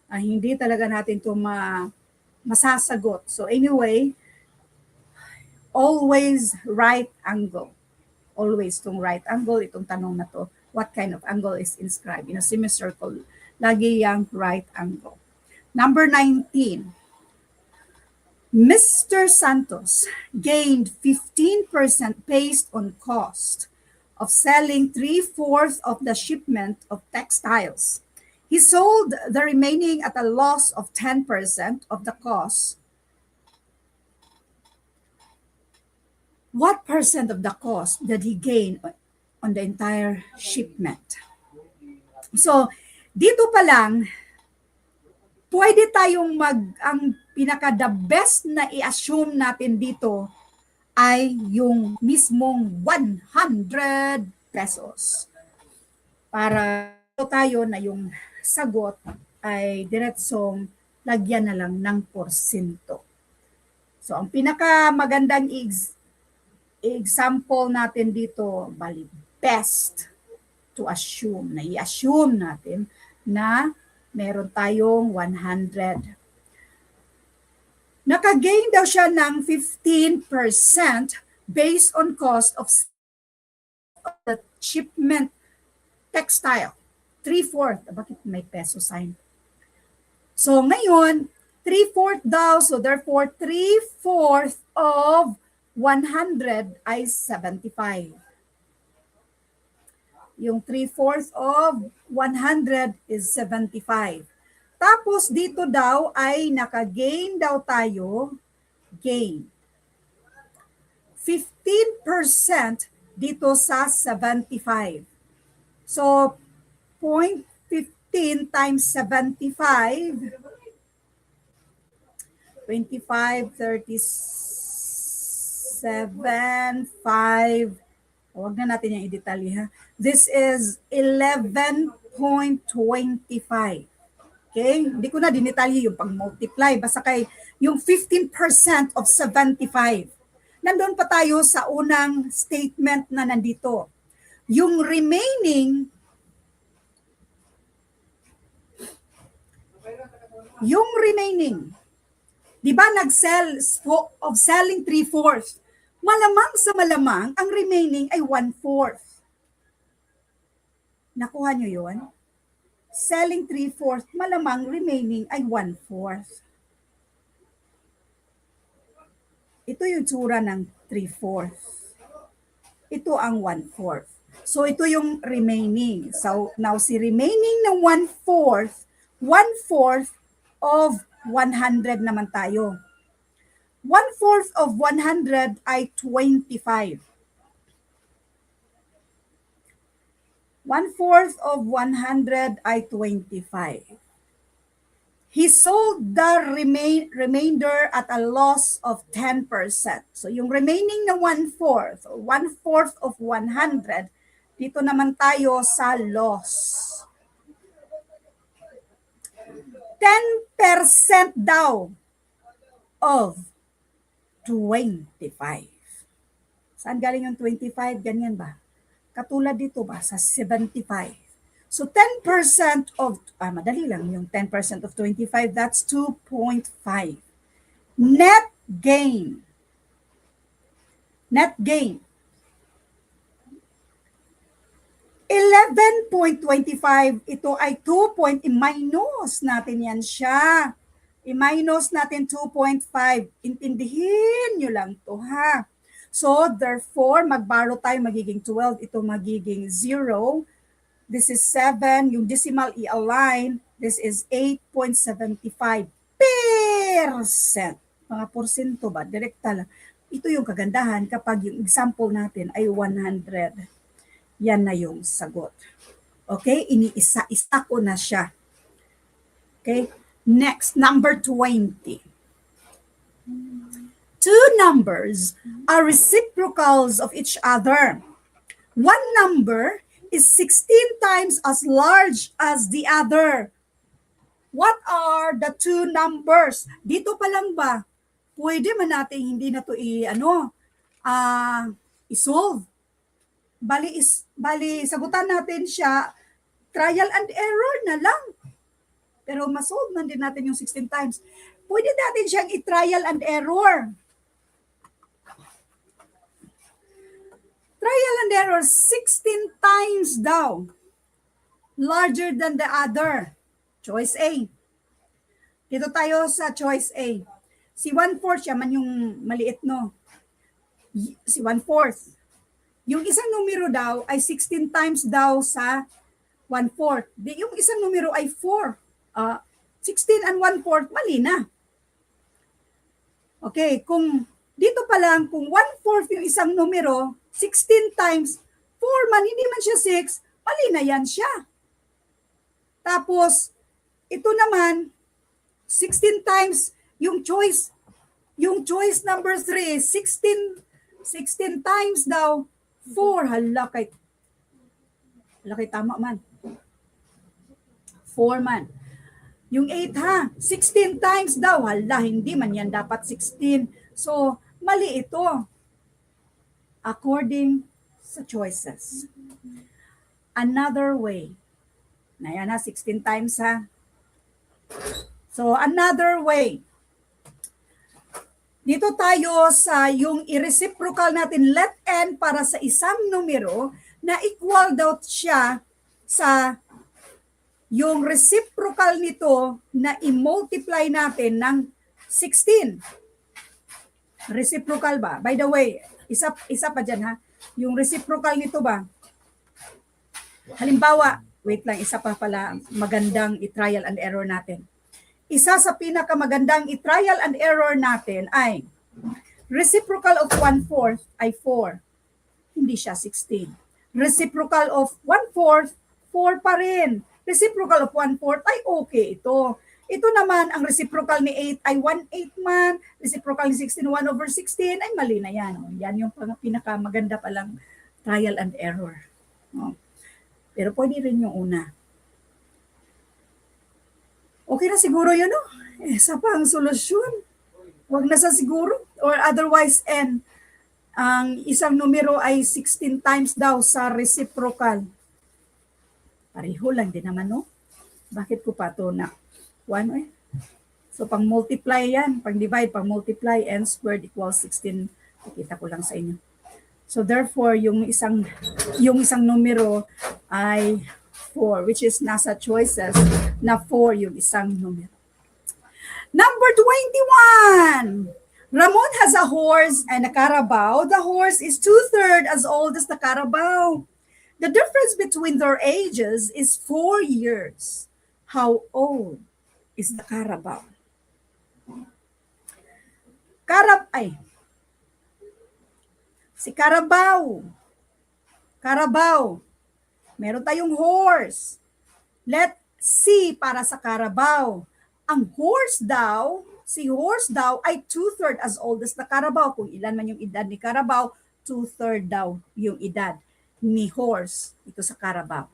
hindi talaga natin ito masasagot. So anyway, always right angle. Always itong right angle, itong tanong na to. What kind of angle is inscribed in a semicircle? Lagi yung right angle. Number 19. Mr. Santos gained 15% based on cost of selling 3/4 of the shipment of textiles. He sold the remaining at a loss of 10% of the cost. What percent of the cost did he gain on the entire shipment? So, dito pa lang, pwede tayong ang pinaka-the best na i-assume natin dito ay yung mismong 100 pesos. Para tayo na yung sagot ay diretsong lagyan na lang ng porsyento. So, ang pinaka magandang example natin dito, bali best to assume, na i-assume natin na meron tayong 100. Nakagain daw siya ng 15% based on cost of the shipment textile. 3/4. Bakit may peso sign? So ngayon, 3/4 daw. So therefore, 3/4 of 100 ay 75. Yung 3/4 of 100 is 75. Tapos dito daw ay naka-gain daw tayo, gain. 15% dito sa 75. So 0.15 times 75, 25, 37, 5. Huwag na natin yung i-detalye ha. This is 11.25. Okay? Hindi ko na dinetalye yung pang-multiply. Basta kay yung 15% of 75. Nandun pa tayo sa unang statement na nandito. Yung remaining, di ba nag-sell of selling 3/4? Malamang sa malamang, ang remaining ay 1/4. Nakuha nyo yun? Selling 3/4, malamang remaining ay 1/4. Ito yung tsura ng 3/4. Ito ang 1/4. So ito yung remaining. So now si remaining ng 1/4, 1/4 of 100 naman tayo. 1/4 of 100 ay 25. 1/4 of 100 ay 25. He sold the remainder at a loss of 10%. So yung remaining na 1/4, so 1/4 of 100, dito naman tayo sa loss. 10% daw of 25. Saan galing yung 25? Ganyan ba? Katulad dito ba sa 75. So 10% of, madali lang yung 10% of 25, that's 2.5. Net gain. Net gain. 11.25, ito ay 2 i-minus natin yan siya. I-minus natin 2.5. Intindihin nyo lang to ha. So, therefore, mag-borrow tayo, magiging 12. Ito magiging 0. This is 7. Yung decimal i-align. This is 8.75%. Mga porsyento ba? Direkta lang. Ito yung kagandahan kapag yung example natin ay 100. Yan na yung sagot. Okay? Iniisa-isa ko na siya. Okay? Next, number 20. Two numbers are reciprocals of each other. One number is 16 times as large as the other. What are the two numbers? Dito pa lang ba? Pwede man natin hindi na to i-solve. Bali, sagutan natin siya, trial and error na lang. Pero masolve man din natin yung 16 times. Pwede natin siyang i-trial and error. Trial and error, 16 times daw. Larger than the other. Choice A. Dito tayo sa choice A. Si 1/4 siya man yung maliit, no? Si 1/4. Yung isang numero daw ay 16 times daw sa 1/4. Yung isang numero ay 4. 16 and 1/4, mali na. Okay, kung dito pa lang, kung 1/4 yung isang numero, 16 times 4 man, hindi man siya 6, mali na yan siya. Tapos, ito naman, 16 times yung choice number 3, 16 times daw, 4, hala kay tama man. 4 man. Yung 8 ha, 16 times daw, hala, hindi man yan dapat 16. So, mali ito. According sa choices. Another way. Na yan ha, 16 times ha. So, another way. Dito tayo sa yung i-reciprocal natin, let n para sa isang numero na equal daw siya sa yung reciprocal nito na i-multiply natin ng 16. Reciprocal ba? By the way, isa pa dyan ha. Yung reciprocal nito ba? Halimbawa, wait lang, isa pa pala magandang i-trial and error natin. Isa sa pinakamagandang i-trial and error natin ay reciprocal of 1/4 ay 4. Hindi siya 16. Reciprocal of 1/4, 4 pa rin. Reciprocal of 1/4 ay okay ito. Ito naman, ang reciprocal ni 8 ay 1/8 man. Reciprocal ni 16, 1/16 ay mali na yan. Yan yung pinakamaganda palang trial and error. Pero pwede rin yung una. Okay na siguro yun, no? Isa pa ang solusyon. Huwag na sa siguro. Or otherwise, n. Ang isang numero ay 16 times daw sa reciprocal. Pareho lang din naman, no? Bakit ko pa ito na 1 eh? So, pang multiply yan. Pang divide, pang multiply, n squared equals 16. Ikita ko lang sa inyo. So, therefore, yung isang numero ay 4, which is nasa choices na 4 yung isang numero. Number 21. Ramon has a horse and a carabao. The horse is 2/3 as old as the carabao. The difference between their ages is 4 years. How old is the carabao? Si carabao. Carabao. Meron tayong horse. Let's see para sa carabao. Ang horse daw, si horse daw ay 2/3 as old as the carabao. Kung ilan man yung edad ni carabao, 2/3 daw yung edad ni horse ito sa carabao.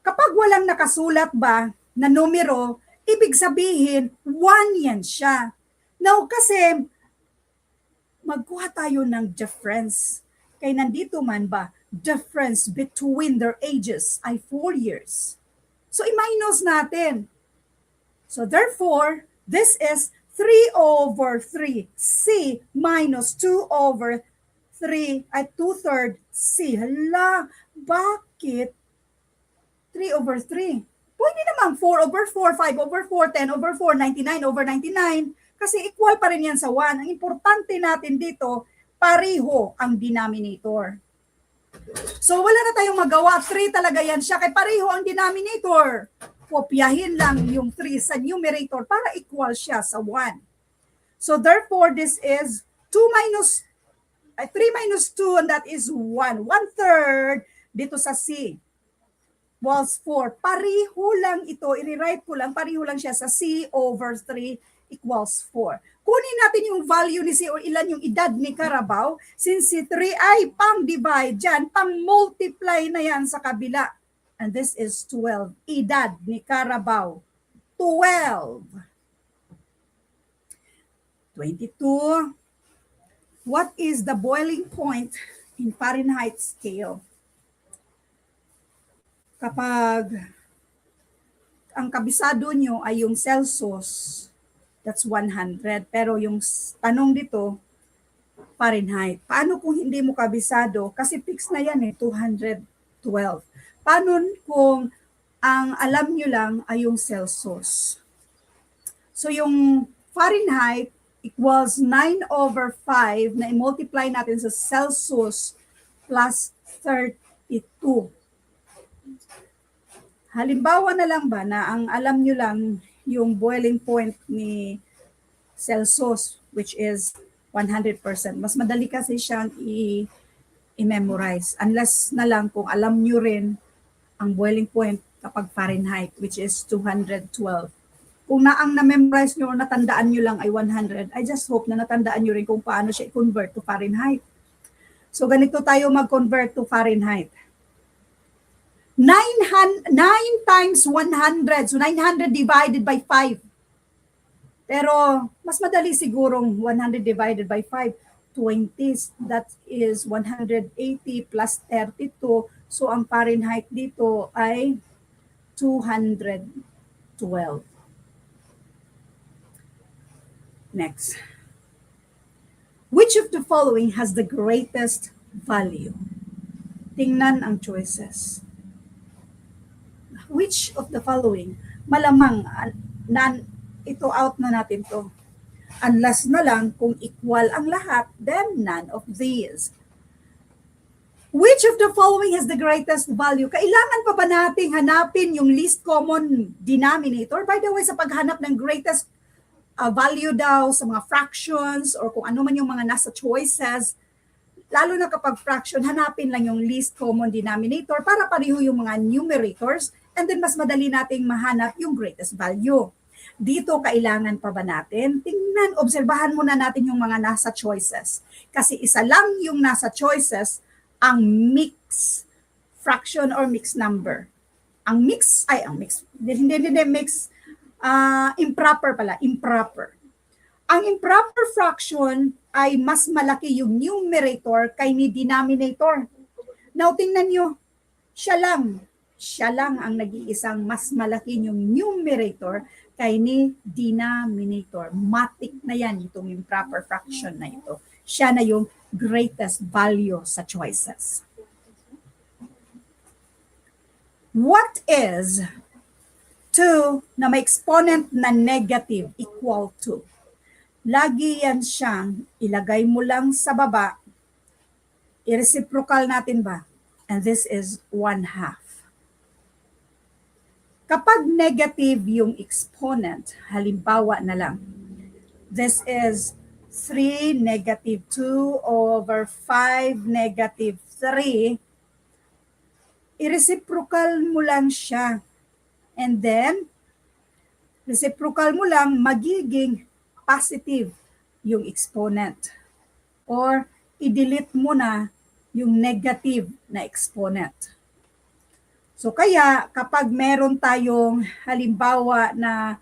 Kapag walang nakasulat ba na numero, ibig sabihin 1 yan siya. Now kasi magkuha tayo ng difference. Kaya nandito man ba, difference between their ages ay 4 years. So, i-minus natin. So, therefore, this is 3 over 3. C minus 2 over 3 ay 2/3 C. Hala, bakit 3 over 3? Pwede namang 4 over 4, 5 over 4, 10 over 4, 99 over 99. Kasi equal pa rin yan sa 1. Ang importante natin dito, pariho ang denominator. So wala na tayong magawa. 3 talaga yan siya. Kaya pareho ang denominator. Kopyahin lang yung 3 sa numerator para equal siya sa 1. So therefore, this is 3 minus 2 and that is 1. 1/3 dito sa C. Was 4. Pariho lang ito. I-rewrite ko lang. Pariho lang siya sa C over 3 equals 4. Kunin natin yung value ni C o ilan yung edad ni Carabao. Since si 3 ay pang-divide dyan, pang-multiply na yan sa kabila. And this is 12. Edad ni Carabao. 12. 22. What is the boiling point in Fahrenheit scale? Kapag ang kabisado nyo ay yung Celsius, that's 100. Pero yung tanong dito, Fahrenheit. Paano kung hindi mo kabisado? Kasi fix na yan 212. Paano kung ang alam nyo lang ay yung Celsius? So yung Fahrenheit equals 9 over 5 na i-multiply natin sa Celsius plus 32. Halimbawa na lang ba na ang alam nyo lang yung boiling point ni Celsius, which is 100%. Mas madali kasi siyang i-memorize. Unless na lang kung alam nyo rin ang boiling point kapag Fahrenheit, which is 212. Kung ang na-memorize nyo o natandaan nyo lang ay 100, I just hope na natandaan nyo rin kung paano siya i-convert to Fahrenheit. So ganito tayo mag-convert to Fahrenheit. 9 times 100. So 900 divided by 5. Pero mas madali sigurong 100 divided by 5. 20. That is 180 plus 32. So ang Fahrenheit dito ay 212. Next. Which of the following has the greatest value? Tingnan ang choices. Which of the following? Malamang ito out na natin to. Unless na lang kung equal ang lahat, then none of these. Which of the following has the greatest value? Kailangan pa ba nating hanapin yung least common denominator? By the way, sa paghanap ng greatest value daw sa mga fractions or kung ano man yung mga nasa choices, lalo na kapag fraction, hanapin lang yung least common denominator para pareho yung mga numerators and then mas madali nating mahanap yung greatest value. Dito, kailangan pa ba natin? Tingnan, obserbahan muna natin yung mga nasa choices. Kasi isa lang yung nasa choices, ang mix fraction or mixed number. Improper pala, improper. Ang improper fraction ay mas malaki yung numerator kay ni denominator. Now, tingnan nyo, siya lang ang nag-iisang mas malaki yung numerator kay ni denominator. Matik na yan, itong improper fraction na ito. Siya na yung greatest value sa choices. What is 2 na may exponent na negative equal to? Lagi yan siyang ilagay mo lang sa baba. I-reciprocal natin ba? And this is 1/2. Kapag negative yung exponent, halimbawa na lang, this is 3 negative 2 over 5 negative 3, i-reciprocal mo lang siya. And then, reciprocal mo lang, magiging positive yung exponent. Or, i-delete mo na yung negative na exponent. So kaya kapag meron tayong halimbawa na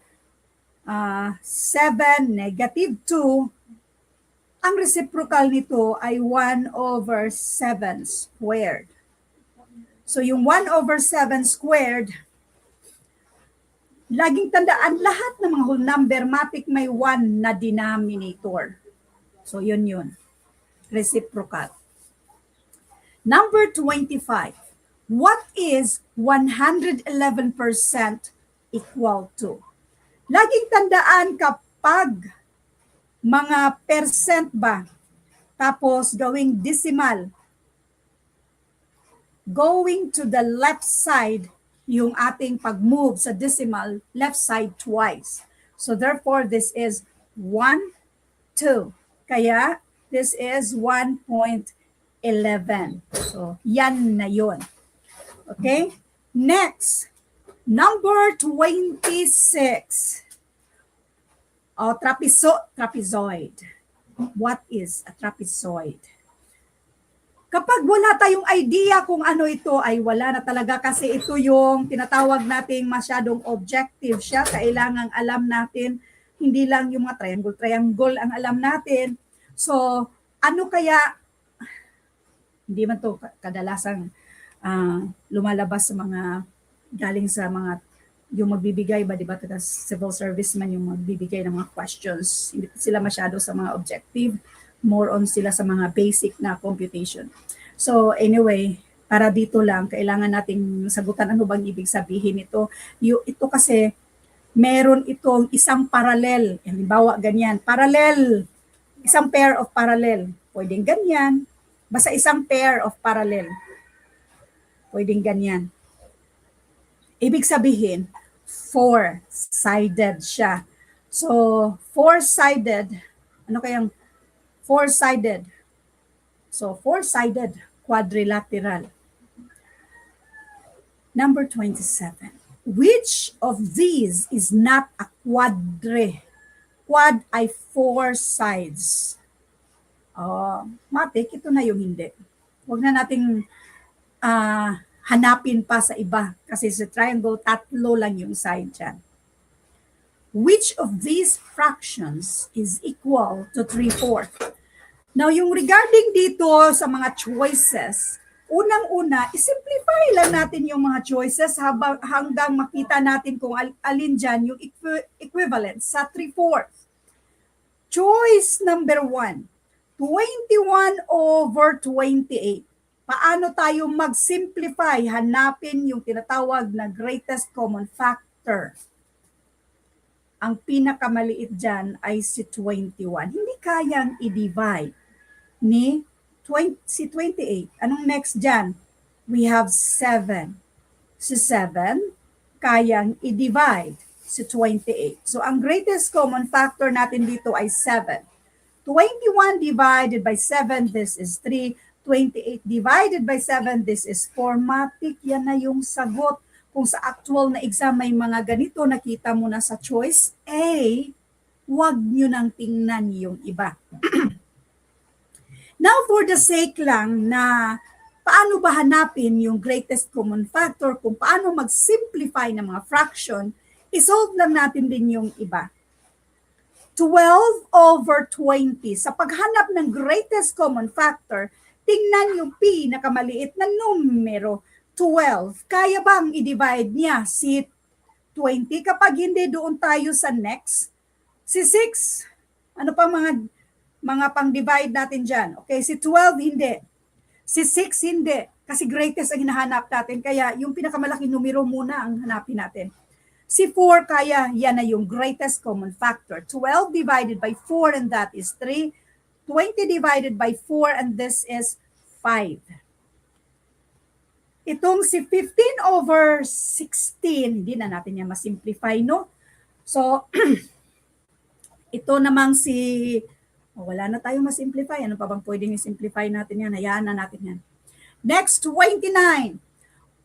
7 negative 2, Ang reciprocal nito ay 1/7 squared. So yung 1/7 squared, laging tandaan lahat ng mga whole number, matik may 1 na denominator. So yun. Reciprocal. Number 25. What is 111% equal to? Laging tandaan kapag mga percent ba, tapos gawing decimal, going to the left side, yung ating pag-move sa decimal, left side twice. So therefore, this is 1, 2. Kaya, this is 1.11. So, yan na yun. Okay? Next, number 26. Trapezoid. What is a trapezoid? Kapag wala tayong idea kung ano ito, ay wala na talaga kasi ito yung tinatawag nating masyadong objective siya. Kailangang alam natin, hindi lang yung mga triangle ang alam natin. So, ano kaya, hindi man to kadalasang lumalabas sa mga, galing sa mga, yung magbibigay ba, di ba, civil service man yung magbibigay ng mga questions. Hindi sila masyado sa mga objective, more on sila sa mga basic na computation. So anyway, para dito lang, kailangan nating sagutan ano bang ibig sabihin ito. Ito kasi, meron itong isang parallel. Halimbawa, ganyan. Parallel. Isang pair of parallel. Pwedeng ganyan. Basta isang pair of parallel. Pwedeng ganyan. Ibig sabihin, four-sided siya. So, four-sided, ano kayang four-sided? So, four-sided, quadrilateral. Number 27. Which of these is not a quadre? Quad ay four sides. Matik, ito na yung hindi. Huwag na nating hanapin pa sa iba. Kasi sa triangle, tatlo lang yung side dyan. Which of these fractions is equal to 3/4? Now, yung regarding dito sa mga choices, unang-una, isimplify lang natin yung mga choices hanggang makita natin kung alin dyan yung equivalent sa 3/4. Choice number 1, 21/28. Paano tayo mag-simplify? Hanapin yung tinatawag na greatest common factor. Ang pinakamaliit dyan ay si 21. Hindi kayang i-divide ni si 28. Anong next dyan? We have 7. Si 7, kayang i-divide si 28. So, ang greatest common factor natin dito ay 7. 21 divided by 7, this is 3. 28 divided by 7, this is 4. Matik, yan na yung sagot. Kung sa actual na exam may mga ganito, nakita mo na sa choice A, wag nyo nang tingnan yung iba. Now, for the sake lang na paano ba hanapin yung greatest common factor, kung paano mag-simplify ng mga fraction, isolve lang natin din yung iba. 12/20. Sa paghanap ng greatest common factor, tingnan yung pinakamaliit na numero, 12. Kaya bang i-divide niya si 20? Kapag hindi, doon tayo sa next. Si 6, ano pa mga pang-divide natin dyan? Okay, si 12 hindi. Si 6 hindi. Kasi greatest ang hinahanap natin. Kaya yung pinakamalaking numero muna ang hanapin natin. Si 4, kaya yan na yung greatest common factor. 12 divided by 4 and that is 3. 20 divided by 4 and this is 5. Itong si 15/16, hindi na natin yan masimplify, no? So, ito namang si, wala na tayong masimplify. Ano pa bang pwedeng i-simplify natin yan? Hayaan na natin yan. Next, 29.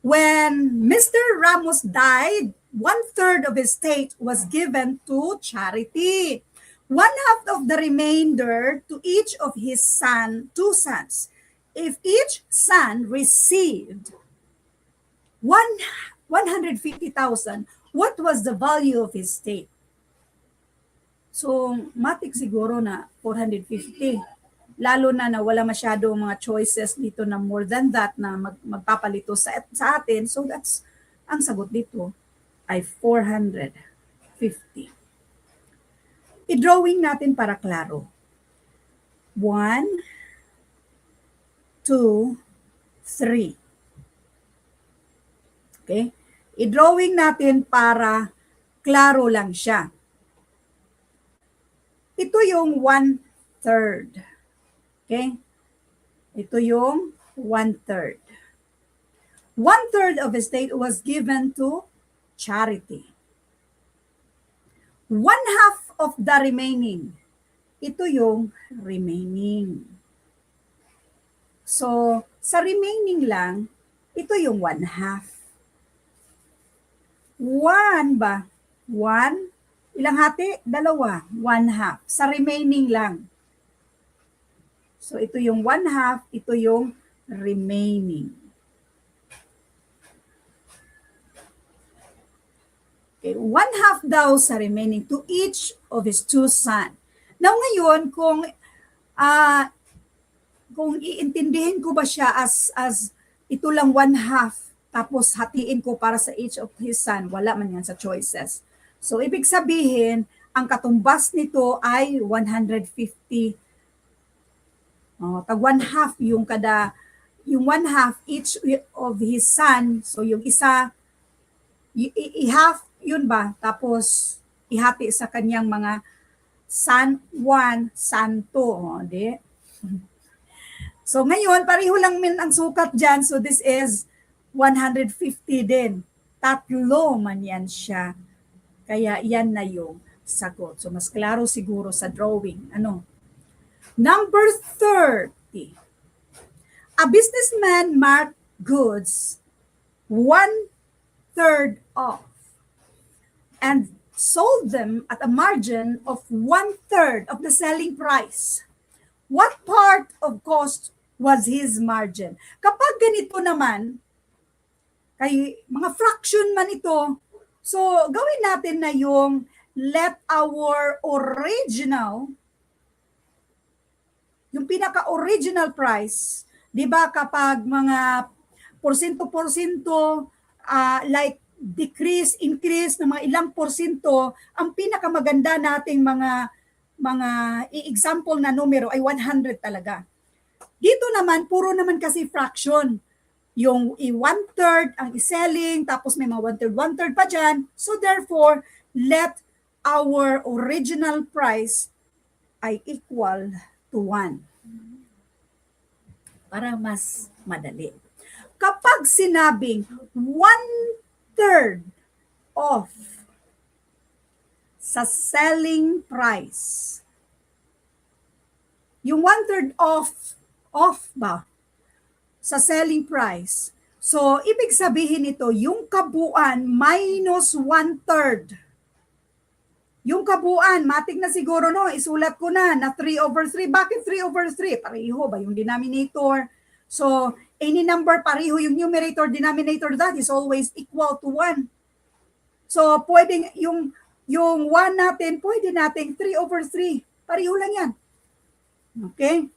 When Mr. Ramos died, 1/3 of his estate was given to charity. 1/2 of the remainder to each of his two sons. If each son received 150,000, what was the value of his estate? So, matik siguro na 450. Lalo na wala masyado mga choices dito na more than that na magpapalito sa atin. So, that's ang sagot dito ay 450. I-drawing natin para klaro. 1, 2, 3. Okay? I-drawing natin para klaro lang siya. Ito yung 1/3. Okay? Ito yung 1/3. 1/3 of estate was given to charity. 1/2 of the remaining. Ito yung remaining. So, sa remaining lang, ito yung 1/2. 1 ba? 1? Ilang hati? 2. 1/2. Sa remaining lang. So, ito yung 1/2, ito yung remaining. Okay, 1/2 daw sa remaining to each of his 2 sons. Now ngayon, kung iintindihin ko ba siya as ito lang 1/2, tapos hatiin ko para sa each of his son, wala man yan sa choices. So, ibig sabihin, ang katumbas nito ay 150. Tag 1/2 yung 1/2 each of his son. So, yung isa, i-half, yun ba? Tapos, ihati sa kanyang mga son 1, son 2. Di? So, ngayon, pareho lang min ang sukat dyan. So, this is 150 din. 3 man yan siya. Kaya, yan na yung sagot. So, mas klaro siguro sa drawing. Ano? Number 30. A businessman marked goods 1/3 off and sold them at a margin of 1/3 of the selling price. What part of cost was his margin? Kapag ganito naman, kay mga fraction man ito, so gawin natin na yung let our original, yung pinaka-original price, di ba kapag mga porsyento-porsyento, like decrease, increase ng mga ilang porsyento, ang pinakamaganda nating mga i-example na numero ay 100 talaga. Dito naman, puro naman kasi fraction. Yung 1/3 ang i-selling, tapos may mga 1/3 pa dyan. So therefore, let our original price ay equal to 1. Para mas madali. Kapag sinabing 1/3 off sa selling price, yung 1/3 off ba sa selling price, so ibig sabihin ito, yung kabuuan minus 1/3. Yung kabuuan, matik na siguro no, isulat ko na 3/3. Bakit 3/3? Pareho ba yung denominator? So, any number pareho yung numerator, denominator, that is always equal to 1. So, pwedeng yung 1 natin, pwede natin 3/3. Pareho lang yan. Okay?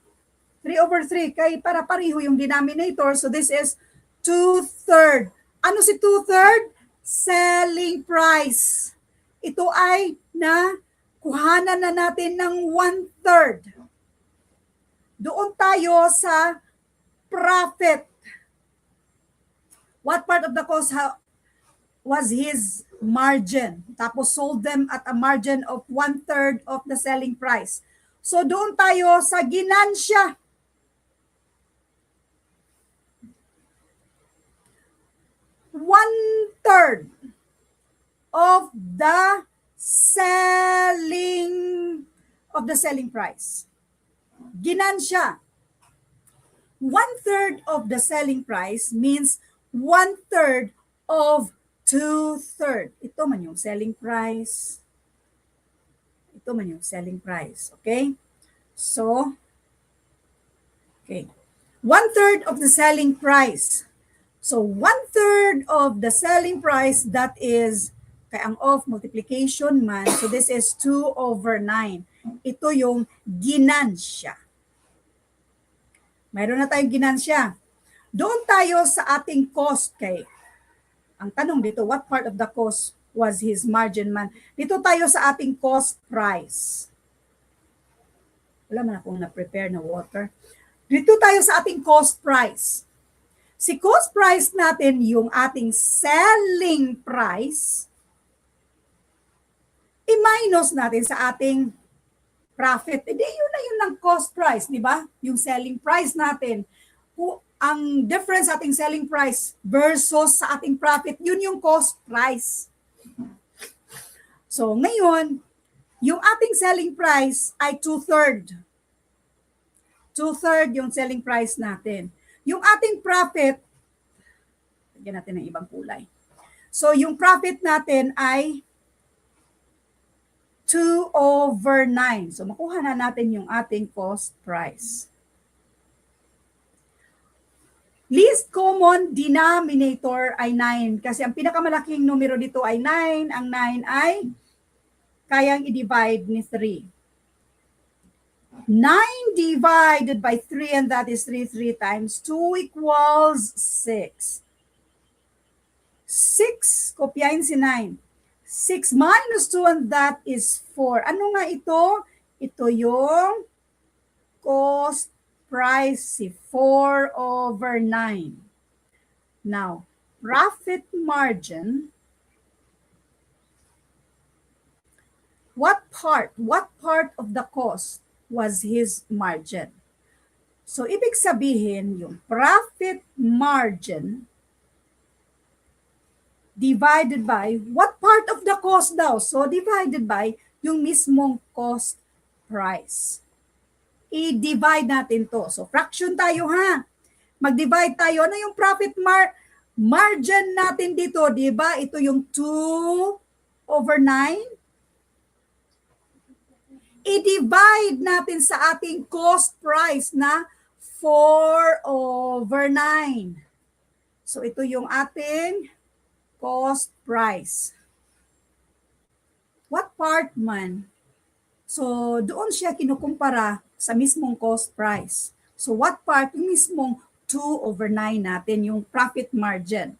3/3. Kaya para pareho yung denominator. So, this is 2/3. Ano si 2/3? Selling price. Ito ay kuhanan na natin ng 1/3. Doon tayo sa profit. What part of the cost was his margin? Tapos sold them at a margin of 1/3 of the selling price. So doon tayo sa ginansya. One-third of the selling price. Ginansya. 1/3 of the selling price means 1/3 of 2/3. Ito man yung selling price. Ito man yung selling price. Okay? So, okay. 1/3 of the selling price. So, 1/3 of the selling price, that is Kaya ang of multiplication man, so this is 2 over 9. Ito yung ginansya. Mayroon na tayong ginansya. Doon tayo sa ating cost kay. Ang tanong dito, what part of the cost was his margin man? Dito tayo sa ating cost price. Wala man akong na-prepare na water. Dito tayo sa ating cost price. Si cost price natin yung ating selling price, i-minus natin sa ating profit. Hindi, yun na yun ng cost price, di ba? Yung selling price natin. Ang difference sa ating selling price versus sa ating profit, yun yung cost price. So, ngayon, yung ating selling price ay 2/3. 2/3 yung selling price natin. Yung ating profit, lagyan natin ng ibang kulay. So, yung profit natin ay 2 over 9. So, makuha na natin yung ating cost price. Least common denominator ay 9. Kasi ang pinakamalaking numero dito ay 9. Ang 9 ay kayang i-divide ni 3. 9 divided by 3, and that is 3 times 2 equals 6. 6, kopyahin si 9. 6 minus 2, and that is 4. Ano nga ito? Ito yung cost price, si 4 over 9. Now, profit margin, what part of the cost was his margin? So, ibig sabihin, yung profit margin divided by, what part of the cost daw? So, divided by yung mismong cost price. I-divide natin to. So, fraction tayo ha. Mag-divide tayo. Ano yung profit margin natin dito? Diba? Ito yung 2 over 9. I-divide natin sa ating cost price na 4 over 9. So, ito yung ating cost price. What part man? So, doon siya kinukumpara sa mismong cost price. So, what part? Yung mismong 2 over 9 natin, yung profit margin.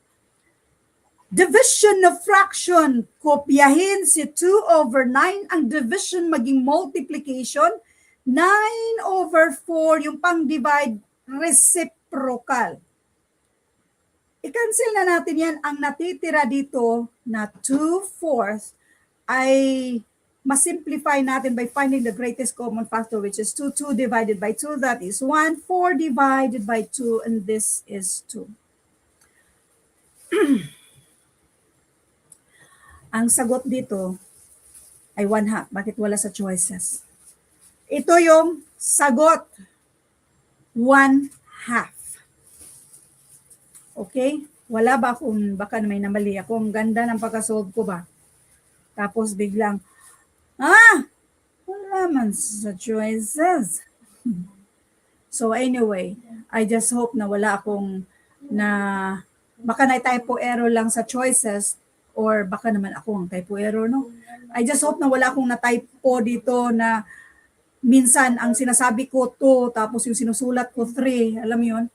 Division of fraction, kopyahin si 2 over 9, ang division maging multiplication, 9 over 4, yung pang-divide, reciprocal. I-cancel na natin yan. Ang natitira dito na 2/4 ay masimplify natin by finding the greatest common factor, which is 2. 2 divided by 2, that is 1. 4 divided by 2, and this is 2. Ang sagot dito ay 1/2. Bakit wala sa choices? Ito yung sagot. 1/2. Okay? Wala ba kung baka may namali ako? Ang ganda ng pagkasolve ko ba? Tapos biglang, wala man sa choices. So anyway, I just hope na wala akong baka na-typo error lang sa choices, or baka naman ako ang typo error, no? I just hope na wala akong na-typo dito na minsan ang sinasabi ko 2, tapos yung sinusulat ko 3. Alam mo yun?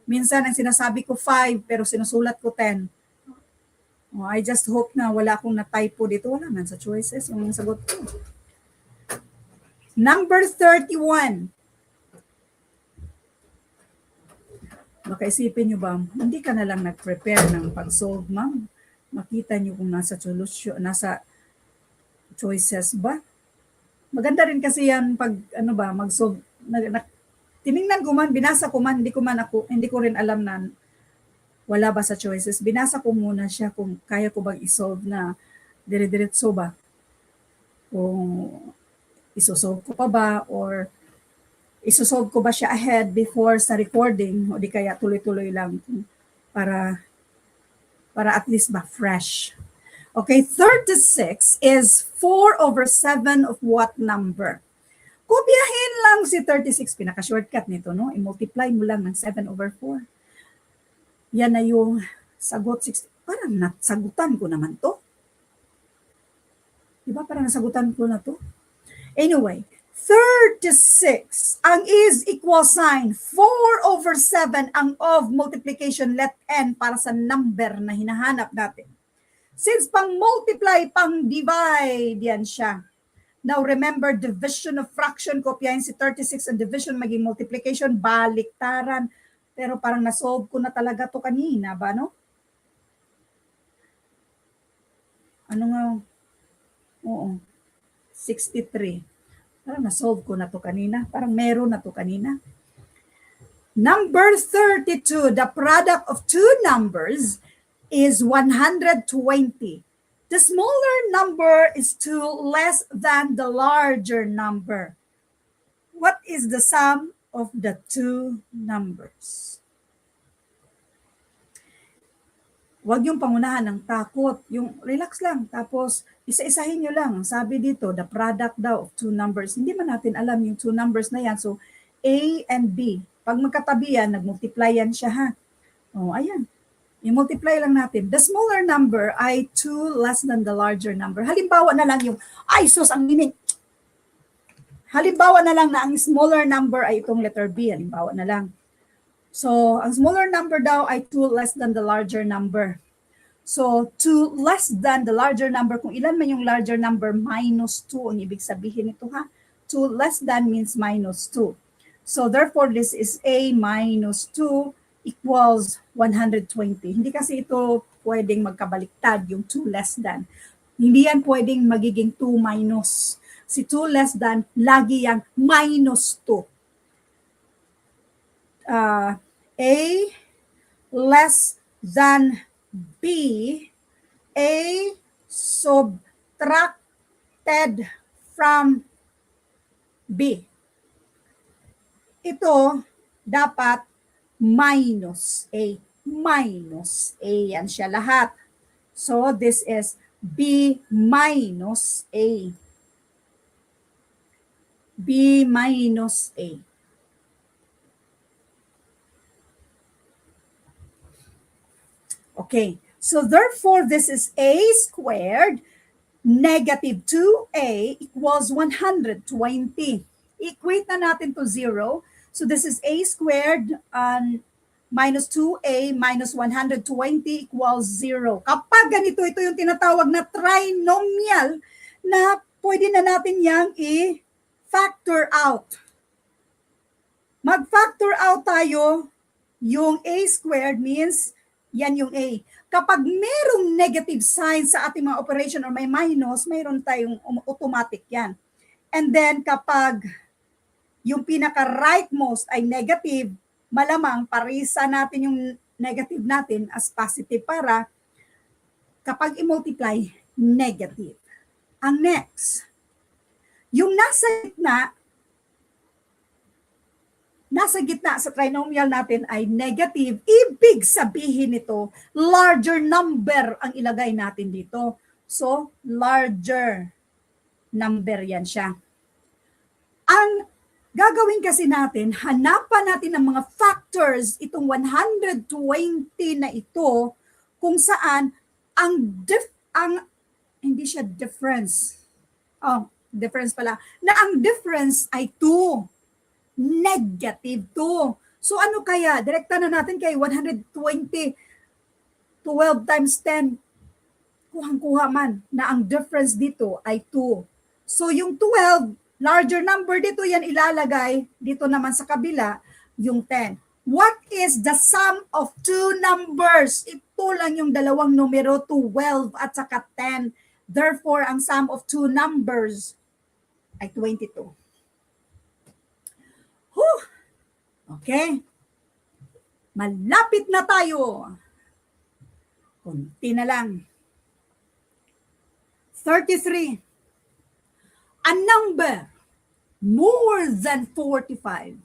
Minsan ang sinasabi ko 5, pero sinusulat ko 10. I just hope na wala akong na-typo dito. Wala man sa choices yung sagot ko. Number 31. Baka isipin nyo ba, hindi ka na lang nag-prepare ng pag-solve, ma'am? Makita nyo kung nasa solution, nasa choices ba? Maganda rin kasi yan pag mag-solve. Tiningnan ko man, binasa ko man, hindi ko rin alam na wala ba sa choices. Binasa ko muna siya kung kaya ko bang isolve na dire-diretso ba. Kung isosolve ko pa ba, or isosolve ko ba siya ahead before sa recording, o di kaya tuloy-tuloy lang para at least ba fresh. Okay, 36 is 4 over 7 of what number? Kopyahin lang si 36, pinaka-shortcut nito, no? I-multiply mo lang ng 7 over 4. Yan na yung sagot 60. Parang nasagutan ko naman to. Di ba parang nasagutan ko na to? Anyway, 36. Ang is equal sign. 4/7 ang of multiplication. Let n para sa number na hinahanap natin. Since pang multiply, pang divide, yan siya. Now remember, division of fraction, kopyahin si 36 and division maging multiplication, baliktaran. Pero parang nasolve ko na talaga to kanina ba, no? Ano nga? Oo. 63. Parang nasolve ko na to kanina. Parang meron na to kanina. Number 32, the product of two numbers is 120. The smaller number is 2 less than the larger number. What is the sum of the two numbers? Huwag yung pangunahan ng takot. Yung relax lang. Tapos, isa-isahin nyo lang. Sabi dito, the product daw of two numbers. Hindi man natin alam yung two numbers na yan. So, A and B. Pag magkatabi yan, nag-multiply yan siya ha. O, ayan. I-multiply lang natin. The smaller number ay 2 less than the larger number. Halimbawa na lang yung, ay sus, ang minig. Halimbawa na lang na ang smaller number ay itong letter B. Halimbawa na lang. So, ang smaller number daw ay 2 less than the larger number. So, 2 less than the larger number, kung ilan man yung larger number, minus 2 ang ibig sabihin nito ha. 2 less than means minus 2. So, therefore, this is A minus 2 equals 120. Hindi kasi ito pwedeng magkabaliktad, yung 2 less than. Hindi yan pwedeng magiging 2 minus. Si 2 less than, lagi yang minus 2. A less than B, A subtracted from B. Ito dapat minus A. Minus A. Yan siya lahat. So this is B minus A. B minus A. Okay, so therefore this is A squared negative 2A equals 120. Equate na natin to 0. So this is A squared minus 2A minus 120 equals 0. Kapag ganito, ito yung tinatawag na trinomial na pwede na natin yang i-factor out. Mag-factor out tayo, yung A squared means yan yung A. Kapag merong negative sign sa ating mga operation or may minus, mayroon tayong automatic yan. And then kapag yung pinaka-rightmost ay negative, malamang parisa natin yung negative natin as positive para kapag i-multiply, negative. Ang next, yung nasa gitna sa trinomial natin ay negative, ibig sabihin nito, larger number ang ilagay natin dito. So, larger number yan siya. Ang gagawin kasi natin, hanapan natin ang mga factors, itong 120 na ito, kung saan hindi siya difference. Difference pala. Na ang difference ay 2. Negative 2. So ano kaya? Direkta na natin kay 120. 12 times 10. Kuhang-kuha man na ang difference dito ay 2. So yung 12, larger number dito yan ilalagay. Dito naman sa kabila, yung 10. What is the sum of two numbers? Ito lang yung dalawang numero, 12 at saka 10. Therefore, ang sum of two numbers ay 22. Okay. Malapit na tayo. Kunti na lang. 33. A number more than 45.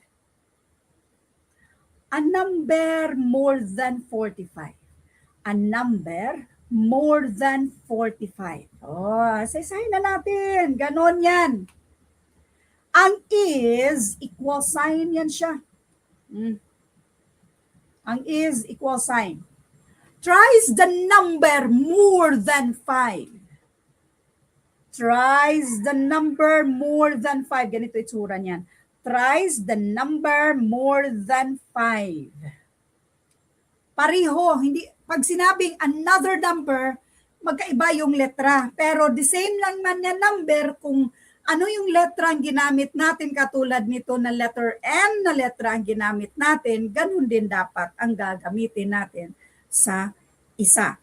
A number more than 45. A number more than 45. Isa-isahin na natin. Ganon yan. Ang is equal sign yan siya. Ang is equal sign. Tries the number more than 5. Thrice the number more than 5. Ganito itsura niyan. Thrice the number more than 5. Pareho, hindi, pag sinabing another number, magkaiba yung letra. Pero the same lang man yan number kung ano yung letra ang ginamit natin, katulad nito na letter N na letra ang ginamit natin, ganun din dapat ang gagamitin natin sa isa.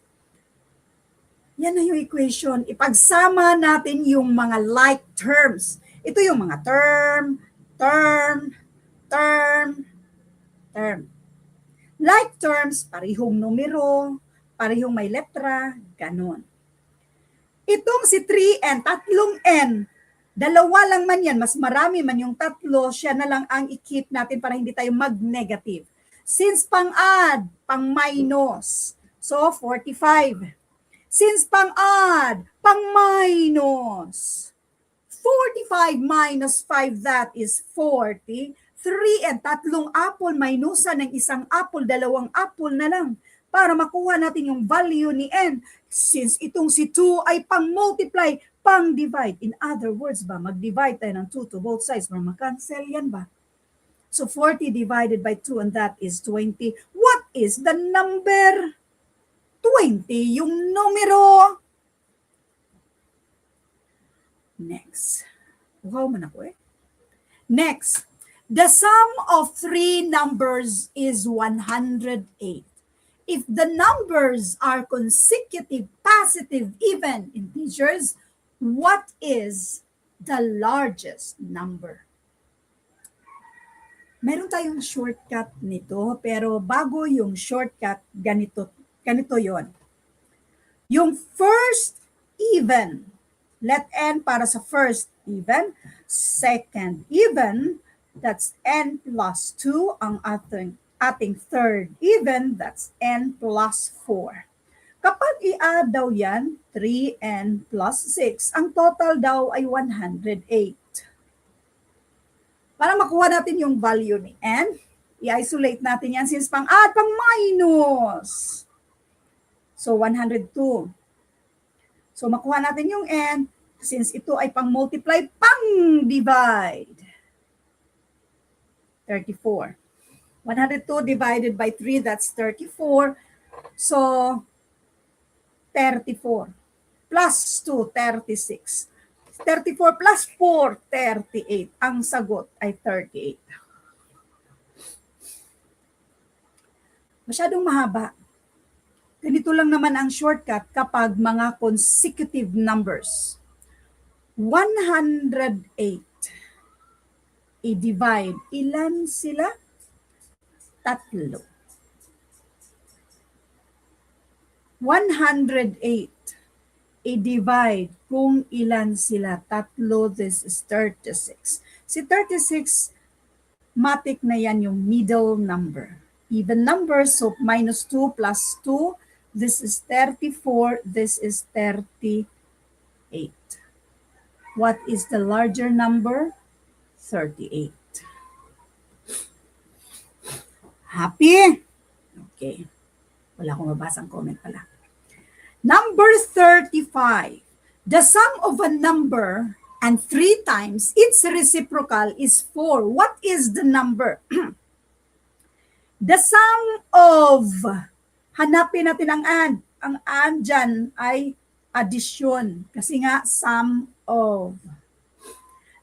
Yan na yung equation. Ipagsama natin yung mga like terms. Ito yung mga term, term, term, term. Like terms, parihong numero, parihong may letra, ganun. Itong si 3N, tatlong N, dalawa lang man yan, mas marami man yung tatlo, siya na lang ang i-keep natin para hindi tayo mag-negative. Since pang-add, pang-minus, so 45. Since pang-add, pang-minus, 45 minus 5, that is 40. 3 and tatlong apple, minusan ng isang apple, dalawang apple na lang para makuha natin yung value ni N. Since itong si 2 ay pang-multiply, pang-divide. In other words ba, mag-divide tayo ng 2 to both sides para makancel yan ba? So 40 divided by 2 and that is 20. What is the number? 20 yung numero. Next. Wow man ako eh. Next. The sum of three numbers is 108. If the numbers are consecutive, positive, even integers, what is the largest number? Meron tayong shortcut nito, pero bago yung shortcut, ganito yon. Yung first even, let N para sa first even, second even, that's N plus 2, ang ating third even, that's N plus 4. Kapag i-add daw yan, 3N plus 6, ang total daw ay 108. Para makuha natin yung value ni N, i-isolate natin yan since pang-add, pang-minus. So 102. So makuha natin yung N, since ito ay pang-multiply, pang-divide. 34. 102 divided by 3, that's 34. So 34. Plus 2, 36. 34 plus 4, 38. Ang sagot ay 38. Masyadong mahaba. Ganito lang naman ang shortcut kapag mga consecutive numbers. 108. I-divide. Ilan sila? Tatlo. 108. I-divide kung ilan sila. Tatlo, this is 36. Si 36, matik na yan yung middle number. Even number, so minus 2 plus 2, this is 34, this is 38. What is the larger number? 38. Happy? Okay. Wala akong mabasang comment pala. Number 35. The sum of a number and 3 times its reciprocal is 4. What is the number? The sum of, hanapin natin ang and. Ang and dyan ay addition. Kasi nga, sum of.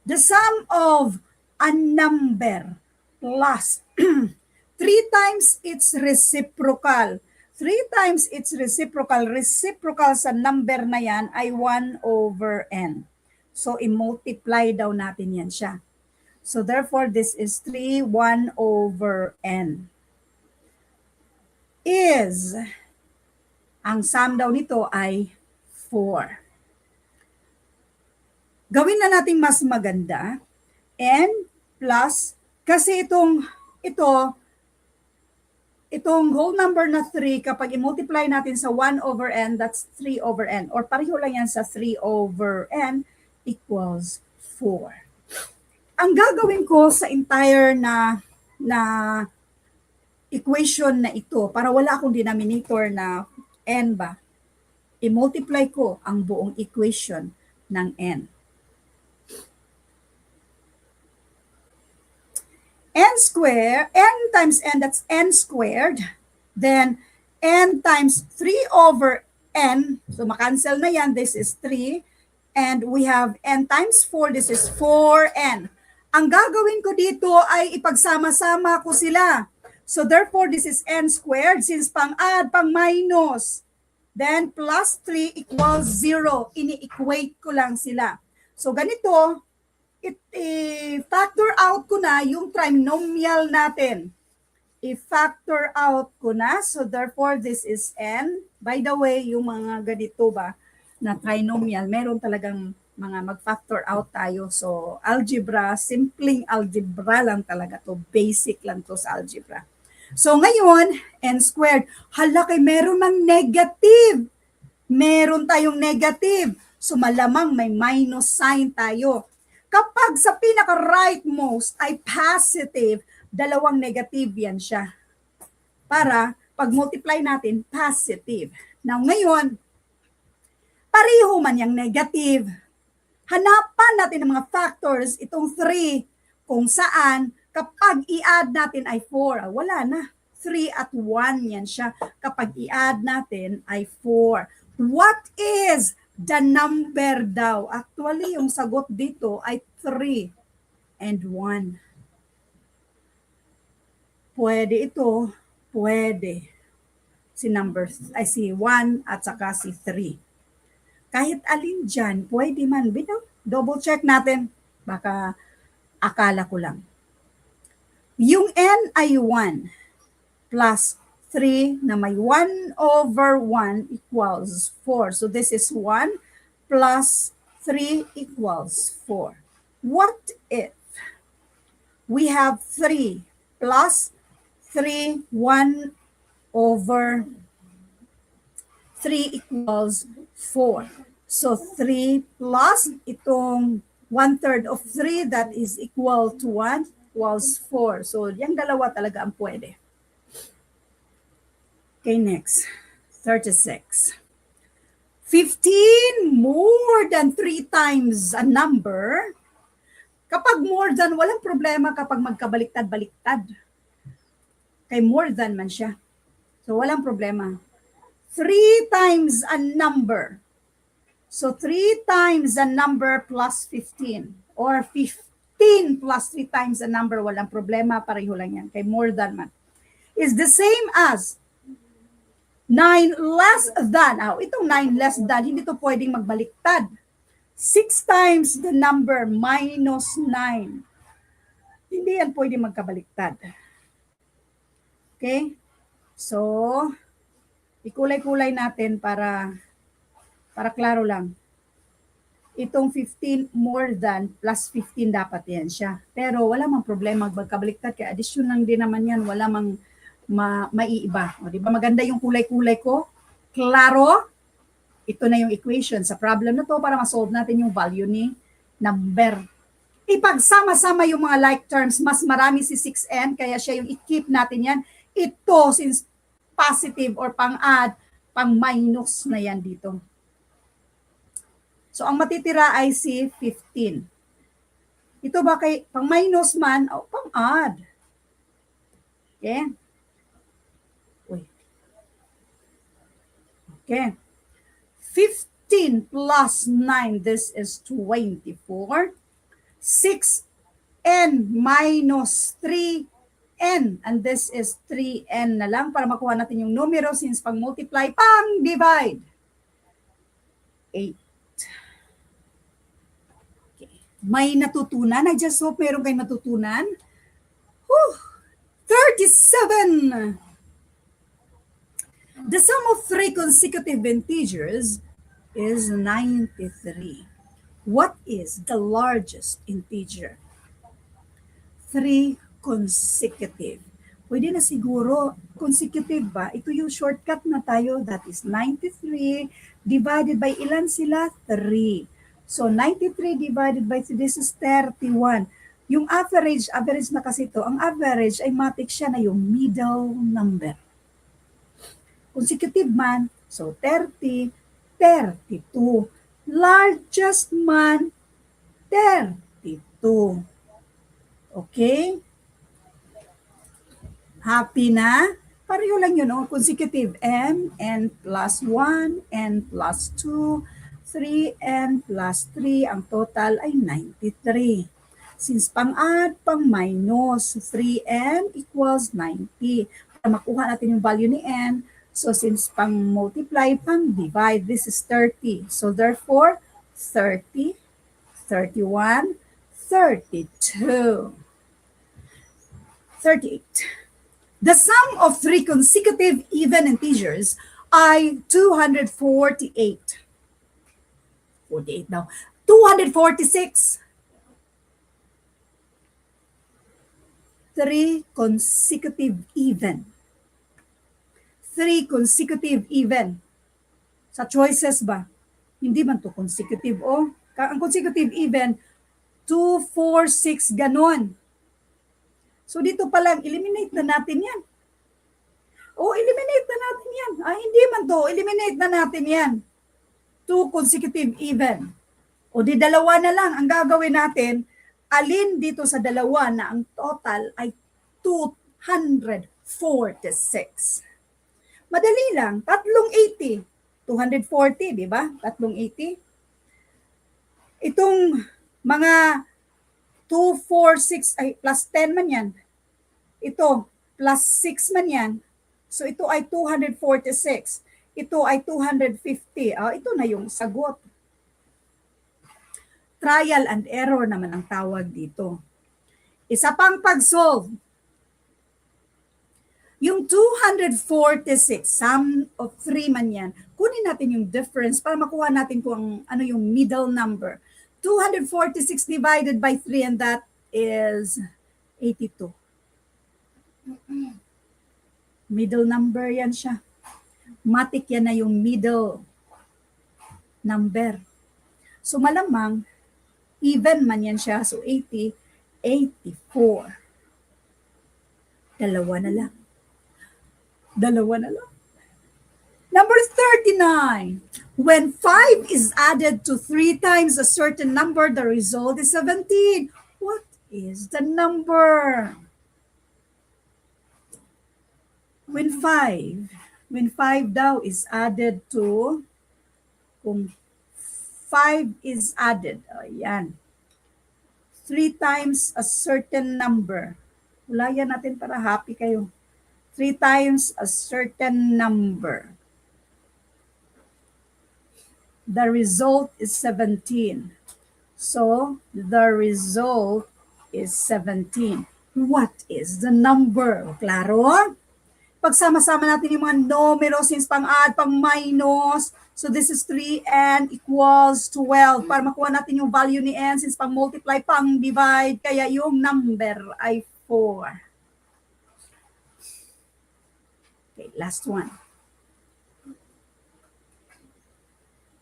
The sum of a number plus 3 times its reciprocal. 3 times its reciprocal. Reciprocal sa number na yan ay 1 over n. So, i-multiply daw natin yan siya. So, therefore, this is 3, 1 over n. Is, ang sum daw nito ay 4. Gawin na nating mas maganda. N plus, kasi itong whole number na 3, kapag i-multiply natin sa 1 over n, that's 3 over n. Or pareho lang yan sa 3 over n equals 4. Ang gagawin ko sa entire na equation na ito, para wala akong denominator na n ba, i-multiply ko ang buong equation ng n. N squared, n times n, that's n squared. Then, n times 3 over n. So, makancel na yan. This is 3. And we have n times 4. This is 4n. Ang gagawin ko dito ay ipagsama-sama ko sila. So, therefore, this is n squared. Since pang-add, pang-minus. Then, plus 3 equals 0. Ini-equate ko lang sila. So, ganito, i-factor out ko na yung trinomial natin. I-factor out ko na. So, therefore, this is n. By the way, yung mga ganito ba na trinomial, meron talagang mga mag-factor out tayo. So, algebra, simpleng algebra lang talaga to. Basic lang to sa algebra. So, ngayon, n squared. Hala, kay meron ng negative. Meron tayong negative. So, malamang may minus sign tayo. Kapag sa pinaka-rightmost ay positive, dalawang negative yan siya. Para pag multiply natin, positive. Now, ngayon, pareho man yung negative. Hanapan natin ang mga factors, itong 3, kung saan kapag i-add natin ay 4. Wala na. 3 at 1 yan siya. Kapag i-add natin ay 4. What is the number daw? Actually, yung sagot dito ay 3 and 1. Pwede ito, pwede. Si 1 at saka si 3. Kahit alin dyan, pwede man. Double check natin. Baka akala ko lang. Yung n ay 1 plus 3 na may 1 over 1 equals 4. So this is 1 plus 3 equals 4. What if we have 3 plus 3, 1 over 3 equals 4. So 3 plus itong 1/3 of 3, that is equal to 1, equals 4. So yung dalawa talaga ang pwede. Okay, next. 36. 15 more than 3 times a number. Kapag more than, walang problema kapag magkabaliktad-baliktad. Kay more than man siya. So walang problema. 3 times a number. So 3 times a number plus 15. Or 15 plus 3 times a number, walang problema, pareho lang yan. Kay more than man. Is the same as 9 less than. Itong 9 less than, hindi to pwedeng magbaliktad. 6 times the number minus 9. Hindi yan pwedeng magkabaliktad. Okay? So, ikulay-kulay natin para klaro lang. Itong 15 more than plus 15 dapat yan siya. Pero wala mang problema magkabaliktad. Kaya addition lang din naman yan. Wala mang maiiba. O, diba maganda yung kulay-kulay ko? Klaro? Ito na yung equation sa problem na to para ma-solve natin yung value ni number. Ipagsama-sama yung mga like terms, mas marami si 6n, kaya siya yung i-keep natin yan. Ito, since positive or pang-add, pang-minus na yan dito. So, ang matitira ay si 15. Ito ba kay pang-minus man o pang-add? Okay? Okay. 15 plus 9, this is 24. 6n minus 3n, and this is 3n na lang para makuha natin yung numero since pang multiply, pang divide. 8. Okay. May natutunan? I just hope meron kayong natutunan. 37. The sum of 3 consecutive integers is 93. What is the largest integer? 3 consecutive. Pwede na siguro, consecutive ba? Ito yung shortcut na tayo, that is 93 divided by ilan sila? 3. So 93 divided by 3, this is 31. Yung average na kasi ito, ang average ay matik siya na yung middle number. Consecutive man, so 30, 32. Largest man, 32. Okay? Happy na? Pareho lang yun, oh. Consecutive n plus 1, n plus 2, 3n plus 3. Ang total ay 93. Since pang-add, pang-minus, 3n equals 90. Para makuha natin yung value ni n, so since pang-multiply, pang-divide, this is 30. So therefore, 30, 31, 32, 38. The sum of three consecutive even integers ay 248. 48 daw. 246. Three consecutive even. Three consecutive even. Sa choices ba? Hindi man to consecutive. Oh, ang consecutive even, 2, 4, 6, ganon. So dito pa lang, eliminate na natin yan. Eliminate na natin yan. Hindi man to, eliminate na natin yan. 2 consecutive even. Di dalawa na lang ang gagawin natin. Alin dito sa dalawa na ang total ay 246. Madali lang, 380. 240, di ba? 380. Itong mga 2, 4, 6, ay plus 10 man yan. Ito, plus 6 man yan. So ito ay 246. Ito ay 250. Ito na yung sagot. Trial and error naman ang tawag dito. Isa pang pag-solve. Yung 246, sum of 3 man yan, kunin natin yung difference para makuha natin kung ano yung middle number. 246 divided by 3 and that is 82. Middle number yan siya. Matik yan na yung middle number. So malamang, even man yan siya. So 80, 84. Dalawa na lang. Number 39. When 5 is added to 3 times a certain number, the result is 17. What is the number? When 5 daw is added to, kung 5 is added, ayan, 3 times a certain number. Ulayan natin para happy kayo. 3 times a certain number. The result is 17. So, the result is 17. What is the number? Klaro? Pagsama-sama natin yung mga numero since pang-add, pang-minus. So, this is 3n equals 12. Para makuha natin yung value ni n since pang-multiply, pang-divide. Kaya yung number ay 4. Okay, last one.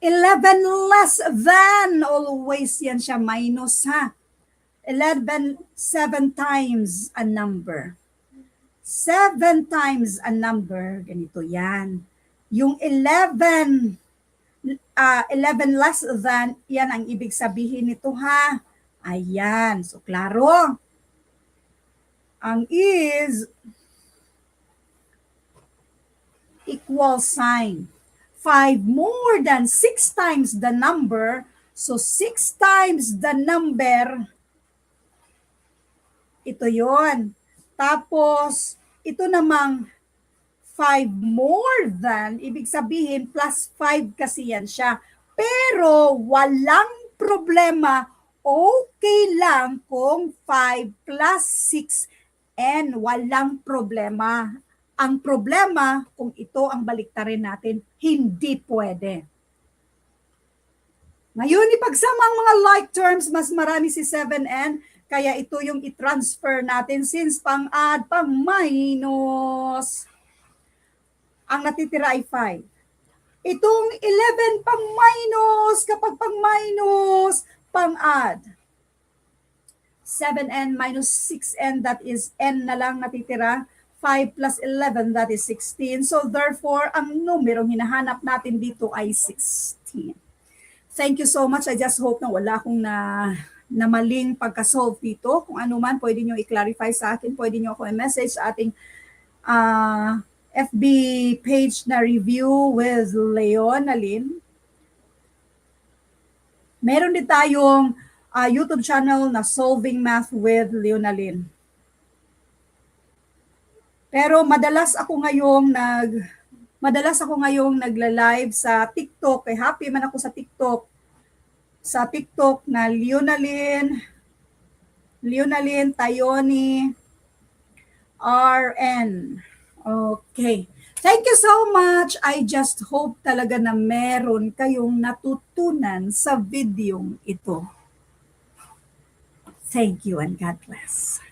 11 less than, always yan siya, minus ha. 11, 7 times a number. 7 times a number, ganito yan. Yung 11 less than, yan ang ibig sabihin nito ha. Ayan, so klaro. Ang is equal sign. 5 more than 6 times the number. So 6 times the number. Ito yon. Tapos, ito namang 5 more than, ibig sabihin, plus 5 kasi yan siya. Pero, walang problema, okay lang kung 5 plus 6 and walang problema. Ang problema, kung ito ang baliktarin natin, hindi pwede. Ngayon, ipagsama ang mga like terms, mas marami si 7n, kaya ito yung i-transfer natin since pang-add, pang-minus. Ang natitira ay 5. Itong 11 pang-minus, kapag pang-minus, pang-add. 7n minus 6n, that is n na lang natitira. 5 plus 11, that is 16. So therefore, ang numerong hinahanap natin dito ay 16. Thank you so much. I just hope na wala akong na maling pagka-solve dito. Kung ano man, pwede nyo i-clarify sa akin. Pwede nyo ako i-message sa ating FB page na Review with Leonalyn. Meron din tayong YouTube channel na Solving Math with Leonalyn. Pero madalas ako ngayong nagla-live sa TikTok. Kaya happy man ako sa TikTok. Sa TikTok na Leonalyn Tayoni RN. Okay. Thank you so much. I just hope talaga na meron kayong natutunan sa videong ito. Thank you and God bless.